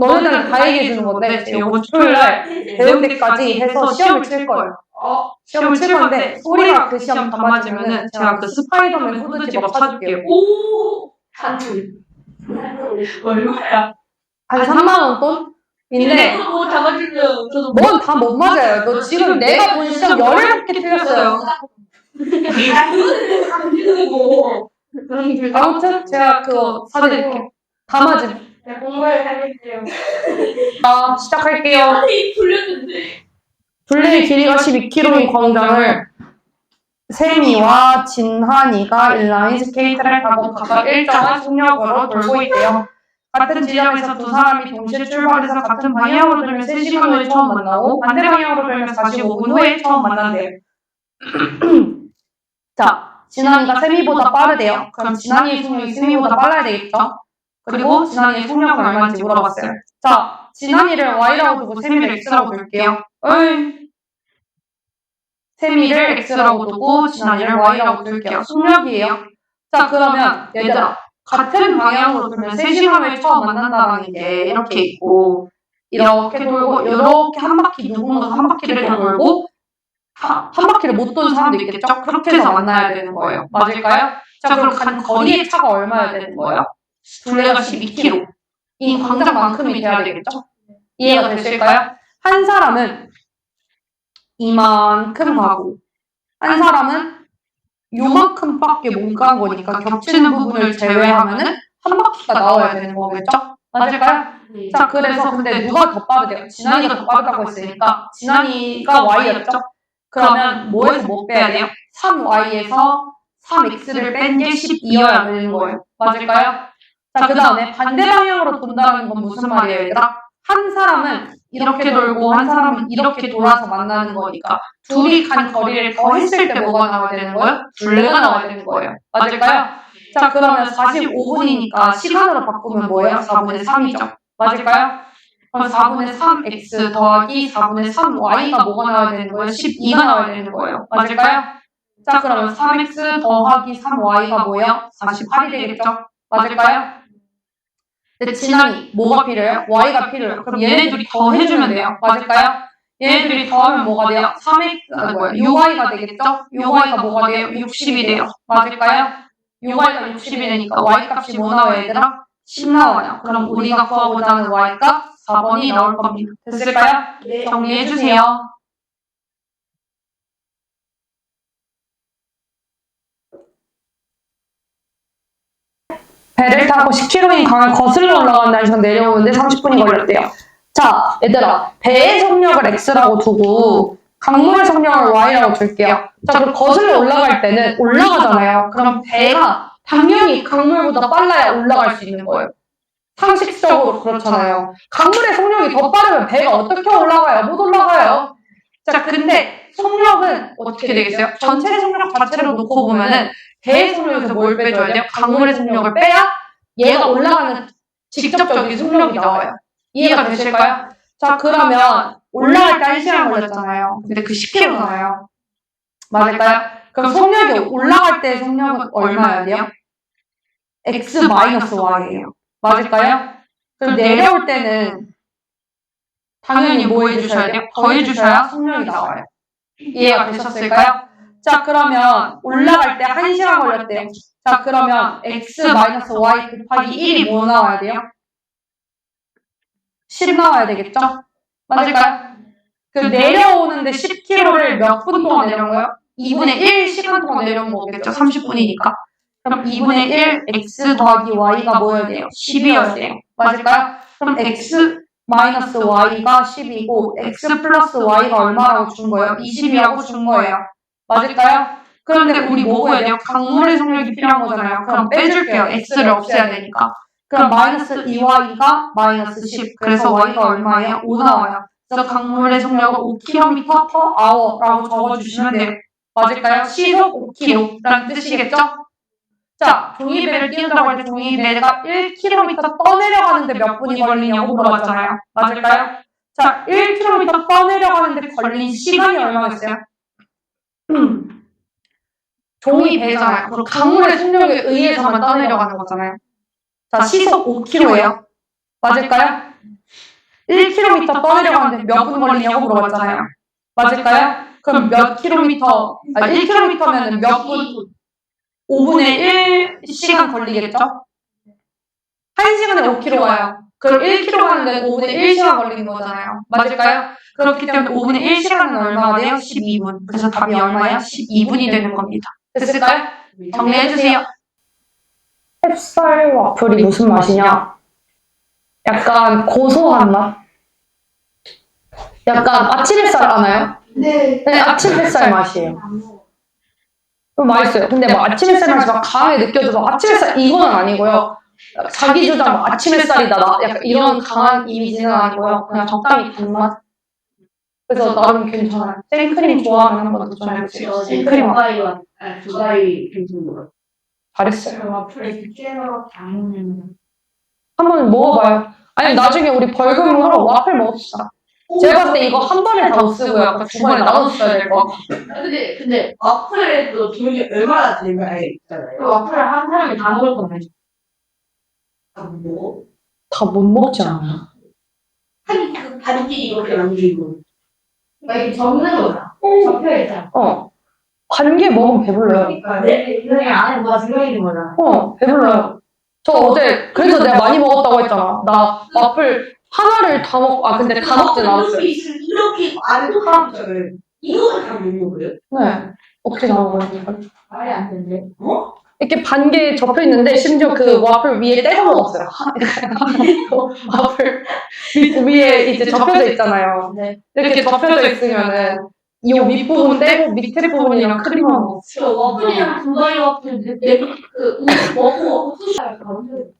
너네들은 다 얘기해주는 건데 제가 이번 주 토요일날 배운 데까지 해서 시험을 칠 거예요. 시험을 칠 건데 소리가 그 시험 다 맞으면은 제가 그 스파이더맨 후드 집업 사줄게요. 오! 한줄. 얼마야? 한 3만 원 돈? 인데 그거 다 맞으면 저도 넌 다 못 맞아요. 너 지금 내가 본 시험 17개 틀렸어요. 아무튼 제가 그거 사드릴게요. 다 맞음. 네, 공부를 해볼게요. 자, 시작할게요. 아니, 불렸는데. 둘레의 길이가 12km인 광장을 세미와 진한이가 인라인 스케이트를 타고 각각 일정한 속력으로 돌고 있대요. 같은 지점에서 두 사람이 동시에 출발해서 같은 방향으로 돌면 3시간 후에 처음 만나고 반대 방향으로 돌면 45분 후에 처음 만난대요. 자, 진한이가 세미보다 빠르대요. 그럼 진한이의 속력이 세미보다 빨라야 되겠죠? 그리고 진한이의 속력은 얼마인지 물어봤어요. 자, 진한이를 Y라고 두고 세미를 X라고 둘게요. 어이. 세미를 X라고 두고 진한이를 Y라고 둘게요. 속력이에요. 자, 그러면 얘들아, 같은 방향으로 돌면 3시간 후에 처음 만난다는 게 이렇게 있고 이렇게 돌고 이렇게 한 바퀴 누군가가 한 바퀴를 돌고 한 바퀴를 못 도는 사람도 있겠죠? 그렇게 해서 만나야 되는 거예요. 맞을까요? 자, 그럼 간 거리의 차가 얼마야 되는 거예요? 둘레가 12km. 이 광장만큼이 돼야 되겠죠? 이해가 되실까요? 한 사람은 이만큼 가고 한 사람은 요만큼밖에 못 간 거니까 겹치는 부분을 제외하면은 한 바퀴가 나와야 되는 거겠죠? 맞을까요? 자, 그래서 근데 누가 더 빠르대요? 진한이가 더 빠르다고 했으니까 진한이가 Y였죠? 그러면 뭐에서 뭐 빼야 돼요? 3Y에서 3X를 뺀 게 12여야 되는 거예요. 맞을까요? 자, 그 다음에 반대 방향으로 돈다는 건 무슨 말이에요, 얘들아? 한 사람은 이렇게 돌고 한 사람은 이렇게 돌아서 만나는 거니까 둘이 간 거리를 더 했을 때 뭐가 나와야 되는 거예요? 둘레가 나와야 되는 거예요. 맞을까요? 자, 그러면 45분이니까 시간으로 바꾸면 뭐예요? 4분의 3이죠. 맞을까요? 그럼 4분의 3x 더하기 4분의 3y가 뭐가 나와야 되는 거예요? 12가 나와야 되는 거예요. 맞을까요? 자, 그러면 3x 더하기 3y가 뭐예요? 48이 되겠죠? 맞을까요? 근데 진한이 뭐가 필요해요? y가 필요해요. 그럼 얘네들이 더 해주면 돼요. 맞을까요? 얘네들이 더하면 뭐가 돼요? 3x, 6y가 되겠죠? 6y가 뭐가 돼요? 60이 돼요. 맞을까요? 6y가 60이 되니까 y 값이 뭐 나와요, 얘들아? 10 나와요. 그럼 우리가 구하고자 하는 y 값 4번이 나올 겁니다. 됐을까요? 네. 정리해주세요. 배를 타고 10km인 강을 거슬러 올라간 날에서 내려오는데 30분이 걸렸대요. 자, 얘들아, 배의 속력을 X라고 두고 강물의 속력을 Y라고 줄게요. 자, 그럼 거슬러 올라갈 때는 올라가잖아요. 그럼 배가 당연히 강물보다 빨라야 올라갈 수 있는 거예요. 상식적으로 그렇잖아요. 강물의 속력이 더 빠르면 배가 어떻게 올라가요? 못 올라가요. 자, 근데 속력은 어떻게 되겠어요? 전체 속력 자체로 놓고 보면은 배의 속력에서 뭘 빼줘야 돼요? 강물의 속력을 빼야 얘가 올라가는 직접적인 속력이 나와요. 이해가 되실까요? 자, 그러면 올라갈 때 1시간 걸렸잖아요. 근데 그 10km잖아요. 맞을까요? 그럼 속력이 올라갈 때 속력은 얼마여야 돼요? x-y예요. 맞을까요? 그럼 내려올 때는 당연히 뭐 해주셔야 돼요? 더해주셔야 속력이 나와요. 이해가 되셨을까요? 자, 그러면 올라갈 때 1시간 걸렸대요. 자, 그러면 x-y 곱하기 1이 뭐 나와야 돼요? 10 나와야 되겠죠? 맞을까요? 그 내려오는데 10km를 몇 분 동안 내려온 거예요? 2분의 1 시간 동안 내려온 거겠죠? 30분이니까. 그럼 2분의 1 x 더하기 y가 뭐여야 돼요? 10이어야 돼요. 맞을까요? 그럼 x 마이너스 y가 10이고 x 플러스 y가 얼마라고 준 거예요? 20이라고 준 거예요. 맞을까요? 그런데 우리 뭐 구해야 돼요? 강물의 속력이 필요한 거잖아요. 그럼 빼줄게요. x를 없애야 되니까. 그럼 마이너스 2y가 마이너스 10. 그래서 y가 얼마예요? 5 나와요. 그래서 강물의 속력을 5km per hour라고 적어주시면 돼요. 맞을까요? 시속 5km라는 뜻이겠죠? 자, 종이배를 띄운다고 할 때 종이배가 1km 떠내려가는데 몇 분이 걸리냐고 물어봤잖아요. 맞을까요? 자, 1km 떠내려가는데 걸린 시간이 얼마겠어요? 종이배잖아요. 그럼 강물의 속력에 의해서만 떠내려가는 거잖아요. 자, 시속 5km예요. 맞을까요? 1km 떠내려가는데 몇 분 걸리냐고 물어봤잖아요. 맞을까요? 그럼 몇 킬로미터, 1km면은 몇 분? 5분의 1시간 걸리겠죠? 1시간에 5km 와요. 그럼 1km 가는데 5분의 1시간 걸리는 거잖아요. 맞을까요? 그렇기 때문에 5분의 1시간은 얼마가 돼요? 12분. 그래서 답이 얼마야? 12분이 되는 겁니다. 됐을까요? 정리해주세요. 햇살 와플이 무슨 맛이냐? 약간 고소한 맛? 약간 아침 햇살 아나요? 네. 네, 아침 햇살 맛이에요. 맛있어요. 근데 막 아침 햇살 맛이 막 강하게 느껴져서 아침 햇살 이거는 아니고요. 자기 주장 막 아침 햇살이다 나 약간 이런 강한 이미지는 아니고요. 그냥 적당히 단맛. 그래서 나름 괜찮아요. 생크림 좋아하면 한번 도전해보세요. 생크림 두 가지 괜찮은 거. 잘했어요. 와플을 두께로 담는. 한번 먹어봐요. 아니 나중에 우리 벌금으로 와플 먹읍시다. 제가 봤을 때 이거 한 번에 다 못 쓰고요. 약간 두 번에 나눠서 써야 될 것 같아요. 근데 와플에도 돈이 얼마나 들면 알겠잖아요. 그 와플을 한 사람이 다 먹을 거면 뭐? 다 못 먹지 않아요? 한 반지 이렇게 남기고. 이렇게 적는 거잖아. 적혀 있잖아. 반 개 먹으면 배불러요. 그러니까 이 안에 뭐가 들어있는 거잖아. 배불러요. 저 어제 그래서 내가 많이 먹었다고 했잖아. 나 와플 하나를 다 먹고 근데 다 먹진 않았어요. 이렇게 안에도 하나잖아요. 이거를 다 먹는 거예요? 네. 어떻게 다 먹어요? 말이 안 되는데. 이렇게 반 개 접혀 있는데 심지어 그 와플 위에 떼서 먹었어요. 와플 위에 이제 접혀져 있잖아요. 네. 이렇게 접혀져 있으면은 이 윗부분 떼고 밑에 부분이랑 크림만 먹었어요. 저 와플이랑 두바이 와플 먹고 후식을 가는데.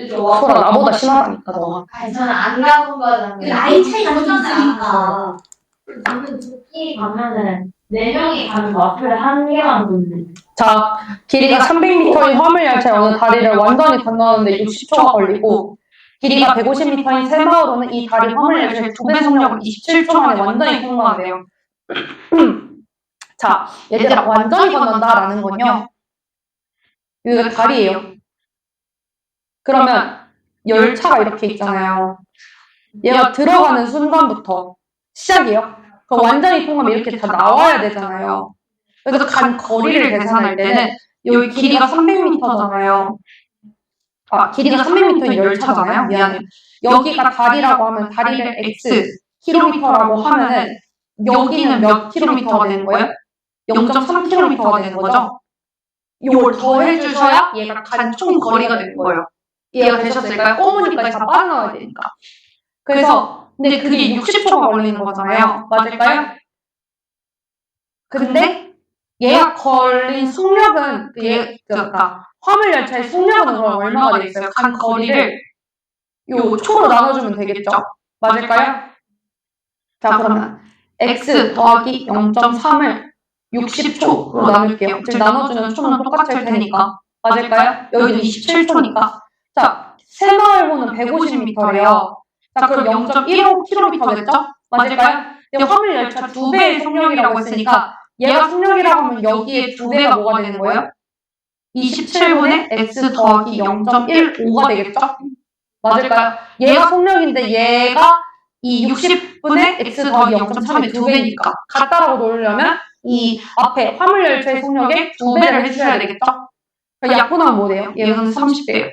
소라 나보다 심하다니까 너가. 아니 저는 안 가본 거잖아요. 나이 차이가 좀 있으니까. 저는 두끼 가면은 4명이 가는 와플을 한 개만 먹는데. 자, 길이가 300m인 화물열차의 어느 다리를 완전히 건너는데 60초가 걸리고 길이가 150m인 새마을호는 이 다리 화물열차의 2배 속력을 27초 만에 완전히 통과한대요. 자, 얘들아 완전히 건넌다라는 건요. 여기가 다리예요. 그러면 열차가 이렇게 있잖아요. 얘가 들어가는 순간부터 시작이에요. 그럼 완전히 통과하면 이렇게 다 나와야 되잖아요. 그래서 간 거리를 계산할 때는 여기 길이가 300m잖아요. 길이가 300m인 열차잖아요. 미안해. 여기가 다리라고 하면 다리를 x 킬로미터라고 하면은 여기는 몇 킬로미터가 되는 거예요? 0.3킬로미터가 되는 거죠? 이걸 더해주셔야 얘가 간 총 거리가 되는 거예요. 이해가 되셨을까요? 꼬무니까지 다 빠져나와야 되니까. 그래서 근데 그게 60초가 걸리는 거잖아요. 맞을까요? 근데 얘가 걸린 속력은 그러니까 화물열차의 속력은 그럼 얼마가 되겠어요? 간 거리를 요 초로 나눠주면 되겠죠? 맞을까요? 자 그러면 x 더하기 0.3을 60초로 나눌게요. 즉 나눠주는 초는 똑같을 테니까 맞을까요? 여기도 27초니까 자 새마을호는 150m래요. 자 그럼 0.15km겠죠? 맞을까요? 화물열차 2배의 속력이라고 했으니까 얘가 속력이라고 하면 여기에 2배가 뭐가 되는 거예요? 27분의 x 더하기 0.15가 되겠죠? 맞을까요? 얘가 속력인데 얘가 이 60분의 x 더하기 0.3의 2배니까 같다라고 놓으려면 이 앞에 화물열차의 속력에 2배를 해주셔야 되겠죠? 약분하면 뭐 돼요? 얘는 30배예요.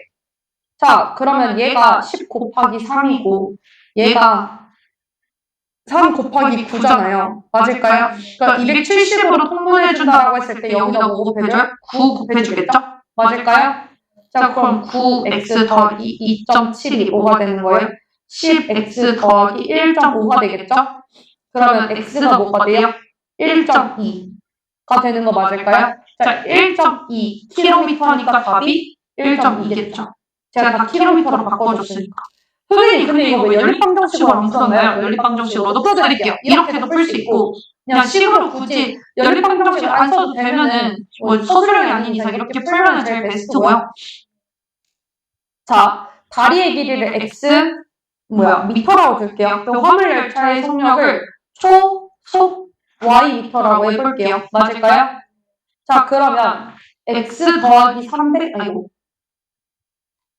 자 그러면 얘가 10 곱하기 3이고 얘가 3 곱하기 9잖아요. 맞을까요? 그러니까 270으로 통분해준다라고 했을 때 여기다 뭐 곱해줘요? 9 곱해주겠죠? 맞을까요? 자 그럼 9x 더하기 2.7이 5가 되는 거예요? 10x 더하기 1.5가 되겠죠? 그러면 x가 뭐가 돼요? 1.2가 되는 거 맞을까요? 자 1.2km니까 답이 1.2겠죠? 제가 다 킬로미터로 바꿔줬으니까. 선생님 근데 이거 왜 연립방정식으로 안 풀었나요? 연립방정식으로도 풀어드릴게요. 이렇게도 풀 수 있고 그냥 식으로 굳이 연립방정식을 안 써도 되면은 뭐 서술형이 아닌 이상 이렇게 풀면 제일 베스트고요. 자 다리의 길이를 x 미터라고 줄게요. 그럼 화물열차의 속력을 속 y 미터라고 해볼게요. 맞을까요? 자 그러면 x 더하기 300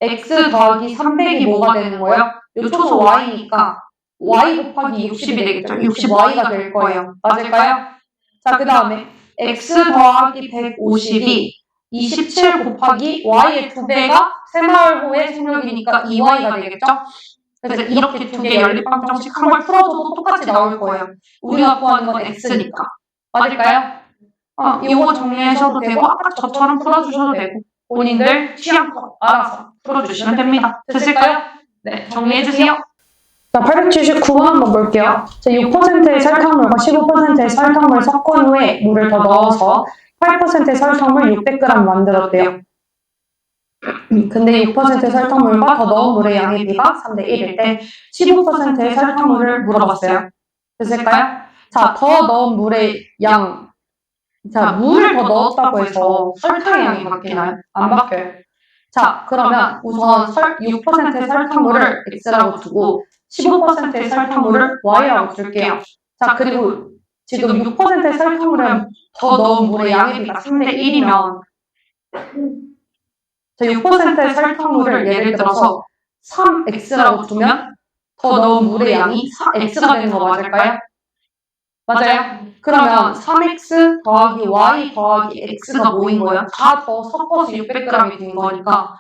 x 더하기 300이 뭐가 되는 거예요? 요 초소 y니까 y 곱하기 60이 되겠죠. 60y가 될 거예요. 맞을까요? 자, 그 다음에 x 더하기 150이 27 곱하기 y의 2배가 새마을 호의 속력이니까 2y가 되겠죠? 그래서 이렇게 두 개 연립방정식 한 걸 풀어줘도 똑같이 나올 거예요. 우리가 구하는 건 x니까. 맞을까요? 이거 정리하셔도 되고 아까 저처럼 풀어주셔도 되고 본인들 취향껏 알아서 풀어주시면 됩니다. 됐을까요? 네, 정리해주세요. 자, 879번 한번 볼게요. 자, 6%의 설탕물과 15%의 설탕물 섞은 후에 물을 더 넣어서 8%의 설탕물 600g 만들었대요. 근데 6%의 설탕물과 더 넣은 물의 양의 비가 3대 1일 때 15%의 설탕물을 물어봤어요. 됐을까요? 자, 더 넣은 물의 양. 자, 물을 더 넣었다고 해서 설탕의 양이 바뀌나요? 안 바뀌어요. 자, 그러면 우선 6%의 설탕물을 x라고 두고 15%의 설탕물을 y라고 줄게요. 자, 그리고 지금 6%의 설탕물은 더 넣은 물의 양의 비가 3대 1이면 자, 6%의 설탕물을 예를 들어서 3x라고 두면 더 넣은 물의 양이 4x가 되는 거 맞을까요? 맞아요? 그러면 3x 더하기 y 더하기 x가 뭐인 거예요? 다 더 섞어서 600g이 된 거니까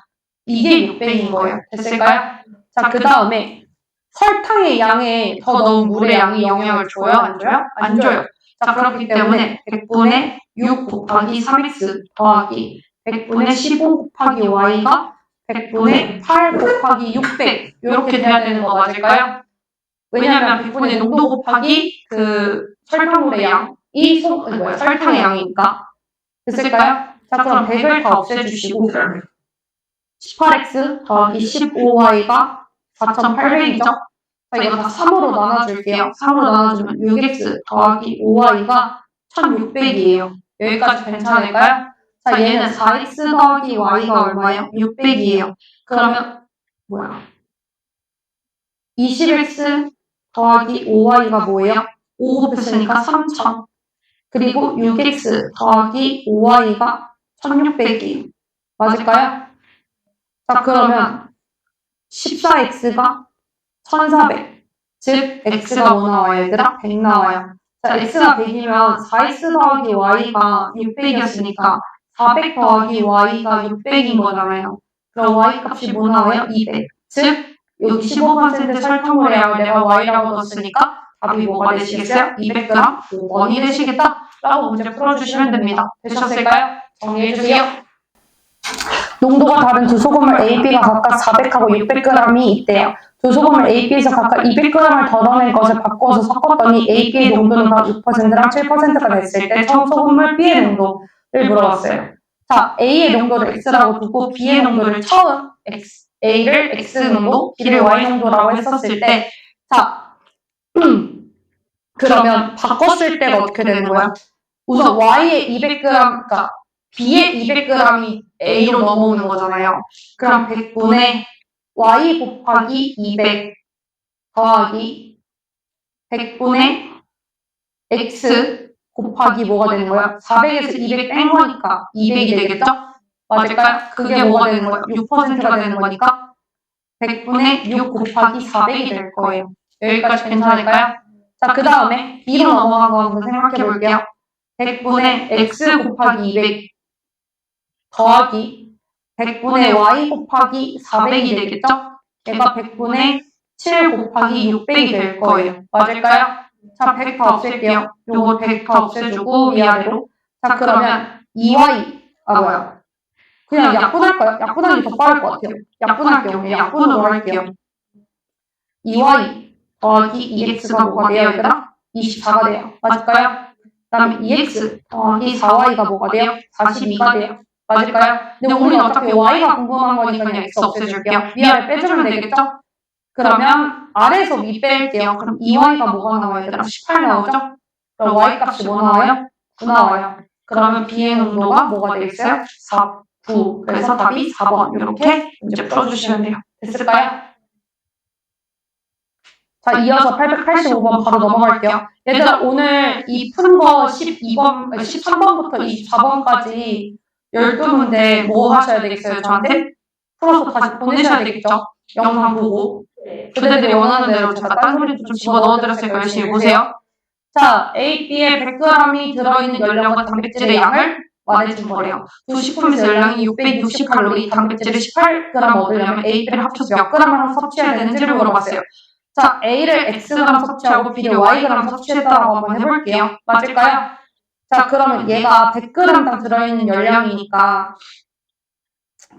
이게 600인 거예요. 됐을까요? 자, 그 다음에 설탕의 양에 더 넣은 물의 양이 영향을 줘요? 안 줘요? 안 줘요. 자, 그렇기 때문에 100분의 6 곱하기 3x 더하기 100분의 15 곱하기 y가 100분의 8 곱하기 600 이렇게 돼야 되는 거 맞을까요? 왜냐면 100분의 농도 곱하기 그 설탕물의 양이 설탕의 양이니까. 됐을까요? 자, 그럼 100을 다 없애주시고 18x 더하기 15y가 4800이죠? 자, 이거 다 3으로 나눠줄게요. 3으로 나눠주면 6x 더하기 5y가 1600이에요. 여기까지 괜찮을까요? 자, 얘는 4x 더하기 y가 얼마예요? 600이에요. 그러면 뭐야? 20x 더하기 5y가 뭐예요? 5 곱했으니까 3000. 그리고 6x 더하기 5y가 1600이에요. 맞을까요? 자, 그러면 14x가 1400. 즉, x가 뭐 나와요, 얘들아? 100 나와요. 자, x가 100이면 4x 더하기 y가 600이었으니까 400 더하기 y가 600인 거잖아요. 그럼 y 값이 뭐 나와요? 200. 즉, 여기 15% 설탕물의 양을 내가 y라고 넣었으니까 답이 뭐가 되시겠어요? 200g 5번이 되시겠다? 라고 문제 풀어주시면 됩니다. 되셨을까요? 정리해주세요. 농도가 다른 두 소금을 A, B가 각각 400하고 600g이 있대요. 두 소금을 A, B에서 각각 200g을 덜어낸 것을 바꿔서 섞었더니 A, B의 농도는 각 6%랑 7%가 됐을 때 처음 소금물 B의 농도를 물어봤어요. 자, A의 농도를 X라고 두고 B의 농도를 처음 A를 X 농도, B를 Y 농도라고 했었을 때 자, 그러면 바꿨을 때가 어떻게 되는 거야? 우선 Y의 200g, 그러니까 B의 200g이 A로 넘어오는 거잖아요. 그럼 100분의 Y 곱하기 200 더하기 100분의 X 곱하기 뭐가 되는 거야? 400에서 200 뺀 거니까 200이 되겠죠? 맞을까요? 그게 뭐가 되는 거예요? 6%가 되는 거니까 100분의 6 곱하기 400이 될 거예요. 여기까지 괜찮을까요? 자, 그 다음에 B로 넘어간 거 한번 생각해 볼게요. 100분의 X 곱하기 200 더하기 100분의 Y 곱하기 400이 되겠죠? 얘가 100분의 7 곱하기 600이 될 거예요. 맞을까요? 자, 100 다 없앨게요. 요거 100 다 없애주고 위아래로. 자, 그러면 2Y, 그냥 약분할까요? 약분하는 게 더 빠를 것 같아요. 약분할게요. 약분으로 할게요. 2Y 더하기 2X가 뭐가 돼요, 얘들아? 24가 돼요. 맞을까요? 그 다음에 2X 더하기 4Y가 뭐가 돼요? 42가 돼요. 맞을까요? 근데 우리는 어차피 Y가 궁금한 거니까 그냥 X 없애줄게요. 위아래 빼주면 되겠죠? 그러면 아래에서 위 뺄게요. 그럼 2Y가 뭐가 나와요, 얘들아? 18 나오죠? 그럼 Y 값이 뭐 나와요? 9 나와요. 그러면 B의 농도가 뭐가 되겠어요? 4, 9. 그래서 답이 4번. 이렇게 문제 풀어주시면 돼요. 됐을까요? 자, 이어서 885번 바로 넘어갈게요. 얘들아, 오늘 이 푼 거 12번, 13번부터 24번까지 12문제 뭐 하셔야 되겠어요, 저한테? 풀어서 다시 보내셔야 되겠죠? 영상 보고. 그대들이 원하는 대로 제가 딴소리도 좀 집어넣어드렸으니까 열심히 보세요. 자, A, B에 100g이 들어있는 연령과 단백질의 양을 말해준 거래요. 두 식품에서 열량이 660칼로리, 단백질을 18g 얻으려면 A, B를 합쳐서 몇 g을 섭취해야 되는지를 물어봤어요. 자, A를 Xg 섭취하고 B를 Yg 섭취했다라고 한번 해볼게요. 맞을까요? 자, 그러면 얘가 100g당 들어있는 열량이니까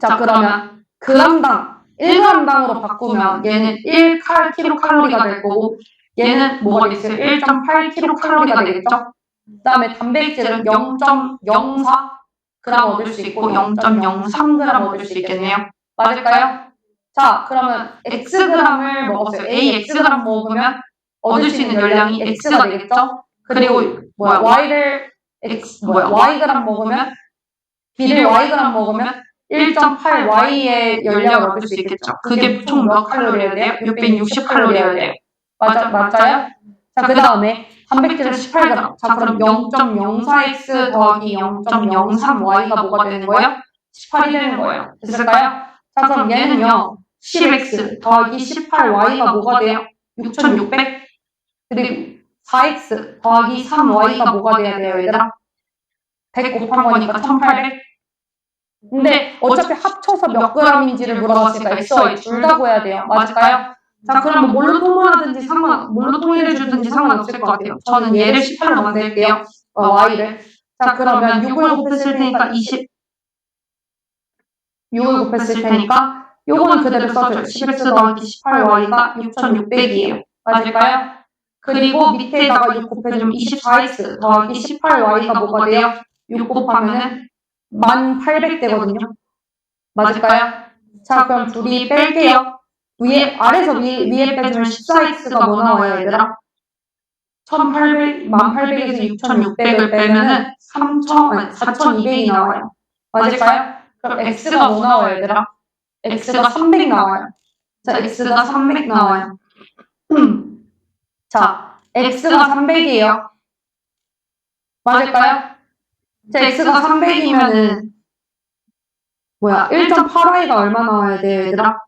자, 그러면 g당 1g당으로 바꾸면 얘는 1kcal가 될 거고 얘는 뭐가 되겠어요? 1.8kcal가 되겠죠? 그 다음에 단백질은 0.04g 얻을 수 있고 0.03g 얻을 수 있겠네요. 맞을까요? 자, 그러면 xg을 먹었어요. A xg 먹으면 얻을 수 있는 열량이 x가 되겠죠? 그리고 yg 먹으면 b를 yg 먹으면 1.8y의 열량을 얻을 수 있겠죠. 그게 총 몇 칼로리여야 돼요? 660칼로리여야 돼요. 맞아요? 자, 그 다음에 단백질은 18g. 자, 그럼 0.04x 더하기 0.03y가 뭐가 되는 거예요? 18이 되는 거예요. 됐을까요? 자, 그럼 얘는요. 10x 더하기 18y가 뭐가 돼요? 6600. 그리고 4x 더하기 3y가 뭐가 돼야 돼요, 얘들아? 100 곱한 거니까 1800. 근데 어차피 합쳐서 몇 g인지를 물어봤으니까 x와 둘 다 구해야 돼요. 맞을까요? 자, 그럼 뭘로 뭘로 통일해주든지 상관없을 것 같아요. 저는 얘를 18로 만들게요. y를. 자, 그러면 6을 곱했을 테니까 6을 곱했을 테니까 요거는 그대로 써줘요. 10x 더하기 18y가 6600이에요. 맞을까요? 그리고 밑에다가 6 곱해주면 24x 더하기 18y가 뭐가 돼요? 6 곱하면은 1800 되거든요. 맞을까요? 자, 그럼 둘이 뺄게요. 아래서 위에 빼주면 14x가 뭐 나와요, 얘들아? 1800에서 6600을 빼면은 4200이 나와요. 맞을까요? 그럼 x가 뭐 나와요, 얘들아? x가 300 나와요. 자, x가 300 나와요. 자, x가 300이에요. 맞을까요? 자, x가 300이면은 1.8y가 얼마 나와야 돼요, 얘들아?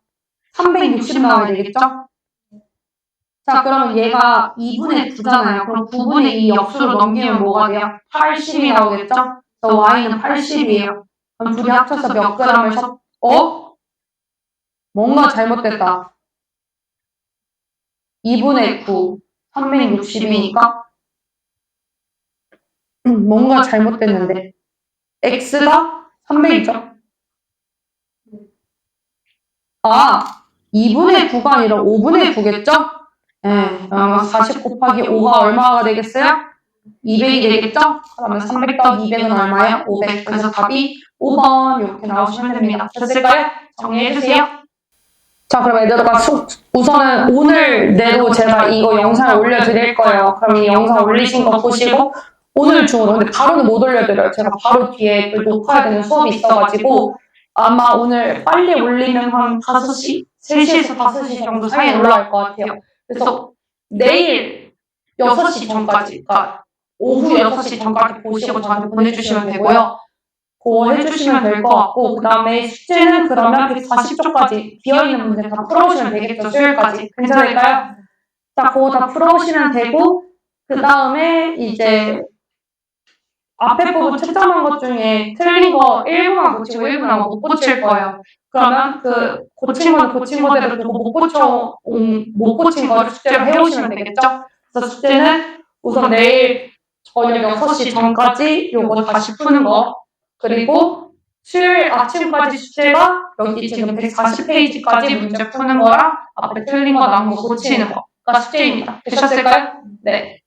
360 나와야 되겠죠? 자, 그러면 얘가 2분의 9잖아요. 그럼 9분의 2 역수로 넘기면 뭐가 돼요? 80이 나오겠죠? 그래서 y는 80이에요. 그럼 둘이 합쳐서 몇 g을 뭔가 잘못됐다. 2분의 9, 360이니까 뭔가 잘못됐는데 x가 300이죠? 2분의 9가 아니라 5분의 9겠죠? 네, 40 곱하기 5가 얼마가 되겠어요? 200이 되겠죠? 그러면 300 더하기 200은 얼마예요? 500. 그래서 답이 5번 이렇게 나오시면 됩니다. 됐을까요? 정리해주세요. 자, 그럼 얘들아, 우선은 오늘 내로 제가 이거 영상을 올려드릴 거예요. 그럼 이 영상 올리신 거 보시고 오늘 중으로, 근데 바로는 못 올려드려요. 제가 바로 뒤에 또 녹화해야 되는 수업이 있어가지고 아마 오늘 빨리 올리면 한 5시? 3시에서 5시 정도 사이에 올라갈 것 같아요. 그래서 내일 6시 전까지, 그러니까 오후 6시 전까지 보시고 저한테 보내주시면 되고요. 그거 해주시면 될 것 같고, 그 다음에 숙제는 그러면 140쪽까지 비어있는 문제 다 풀어오시면 되겠죠, 수요일까지. 괜찮을까요? 자, 그거 다 풀어오시면 되고, 그 다음에 이제 앞에 부분 채점한 것 중에 틀린 거 1부만 고치고 1부는 아마 못 고칠 거예요. 그러면 그 고친 거는 고친 거대로 두고 못 고친 거를 숙제로 해오시면 되겠죠? 그래서 숙제는 우선 내일 저녁 6시 전까지 요거 다시 푸는 거, 그리고 수요일 아침까지 숙제가 여기 지금 140페이지까지 문제 푸는 거랑 앞에 틀린 거 남은 거 고치는 거가 숙제입니다. 되셨을까요? 네.